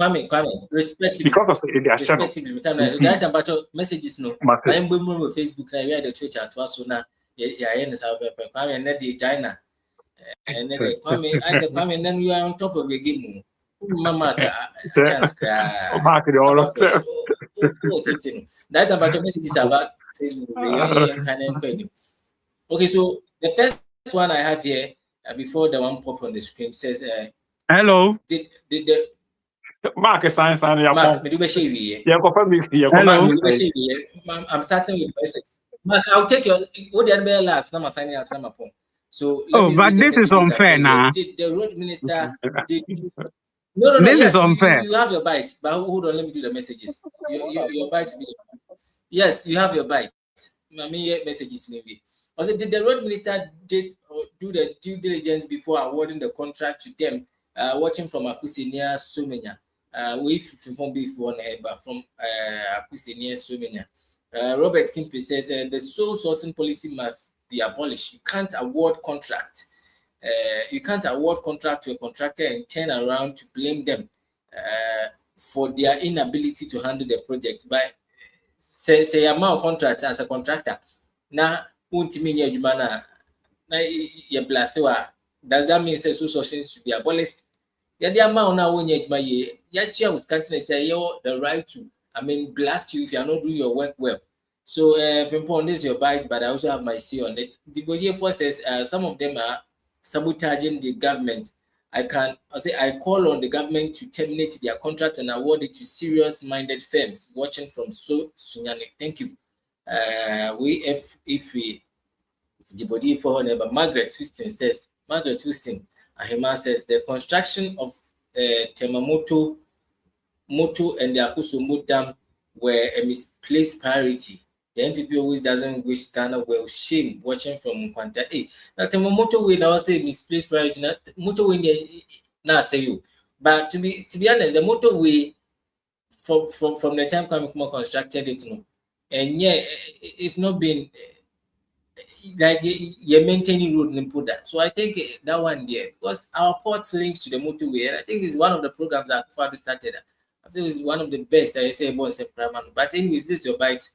kwame respectively because of respectively that about messages no I am on Facebook na we are the church at so na ya yen sa kwame na the China and kwame I said kwame then you are on top of your game mama chance mark the all of that about messages about Facebook okay so the first one I have here before the one pop on the screen says hello did the Mark science and Mark I'm starting with message. Mark, I'll take your what the other last number signing out number phone. So but this is unfair now. Did the road minister did no this yes, is unfair. You have your bite, but hold on, let me do the messages. Your bite yes, you have your bite. Messages maybe. Also, did the road minister do the due diligence before awarding the contract to them? Watching from Akusenia Somenya. We from before from Akusenia Somenya. Robert Kimpe says the sole sourcing policy must be abolished. You can't award contract. You can't award contract to a contractor and turn around to blame them for their inability to handle the project. But say amount contract as a contractor. Now, ultimately, you na you blast. Does that mean sole sourcing should be abolished? the amount now when you my year, yeah, Wisconsin say you the right to, blast you if you are not doing your work well. So from this your bite, but I also have my say on it. The Boye Force says some of them are sabotaging the government. I call on the government to terminate their contract and award it to serious-minded firms watching from Sunyani. Thank you. If we Djibouti for her neighbor Margaret Houston Ahima says the construction of Temamoto Moto and the Akusumu Dam were a misplaced priority. The NPP always doesn't wish Ghana well. Shame watching from Kwanta. Hey, now motorway now say misplaced priority. Now motorway now say you. But to be honest, the motorway from the time coming constructed it, and yeah, it's not been like you're maintaining road and put that. So I think that one there, because our port links to the motorway, and I think it's one of the programs that Father started. I think it's one of the best I say about September. But anyways, this is your bite.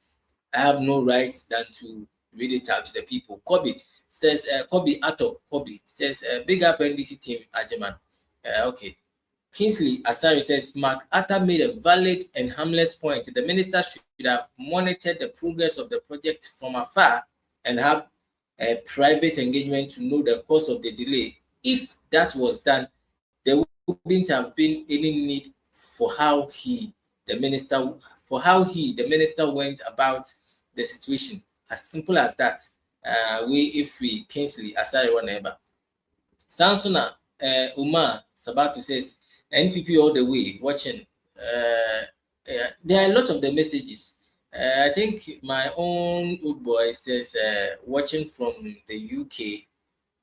I have no rights than to read it out to the people. Kobe says, Kobe says, big up NDC team, Ajeman. Okay. Kingsley Asari says, Mark Atta made a valid and harmless point. The minister should have monitored the progress of the project from afar and have a private engagement to know the cause of the delay. If that was done, there wouldn't have been any need for how the minister went about the situation. As simple as that. Kingsley Asari whatever. Samsona Umar Sabatu says NPP all the way watching. There are a lot of the messages. I think my own old boy says watching from the UK,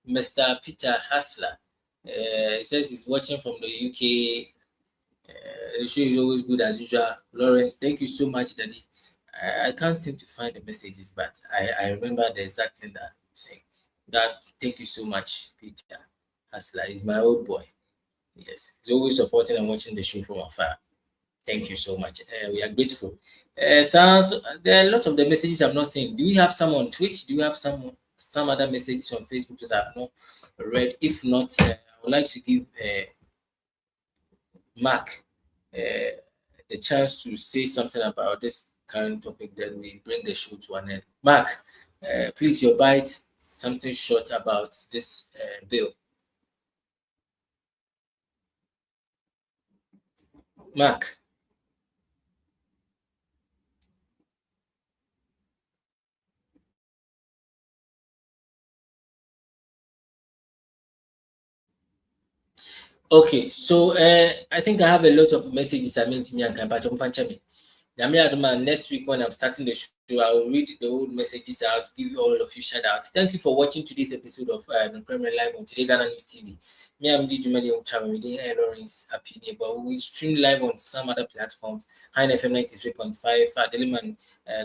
Mr. Peter Hassler. He says he's watching from the UK. The show is always good as usual. Lawrence, thank you so much, Daddy. I can't seem to find the messages, but I remember the exact thing that you're saying. That thank you so much, Peter Hassler. He's my old boy. Yes, he's always supporting and watching the show from afar. Thank you so much. We are grateful. So there are a lot of the messages I'm not seeing. Do we have some on Twitch? Do you have some other messages on Facebook that I've not read? If not, I would like to give Mark the chance to say something about this current topic, then we bring the show to an end. Mark, please, your bite, something short about this bill. Mark. Okay, so I think I have a lot of messages I meant to me and Kampatom. Next week when I'm starting the show, I will read the old messages out, give you all of you shout outs. Thank you for watching today's episode of Premier Live on Today Ghana News TV. Me, I'm Jumeli Chama, reading Lawrence opinion, but we stream live on some other platforms. High FM 93.5, Deliman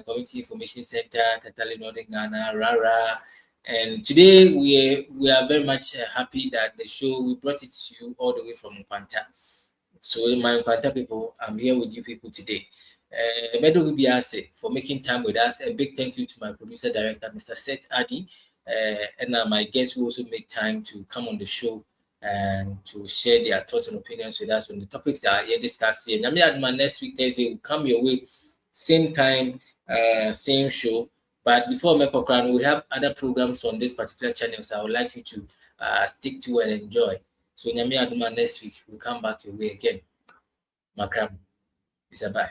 Community Information Center, Tatali Northern Ghana, Rara. And today we are very much happy that the show, we brought it to you all the way from Nkwanta. So my Nkwanta people, I'm here with you people today. Medo Biase for making time with us. A big thank you to my producer director, Mr. Seth Adi, and my guests who also make time to come on the show and to share their thoughts and opinions with us on the topics that are here discussed here. Next week Thursday will come your way, same time, same show. But before Meko Crown, we have other programs on this particular channel, so I would like you to stick to and enjoy. So Nyami Aduma next week we'll come back your way again. Makram, it's a bye.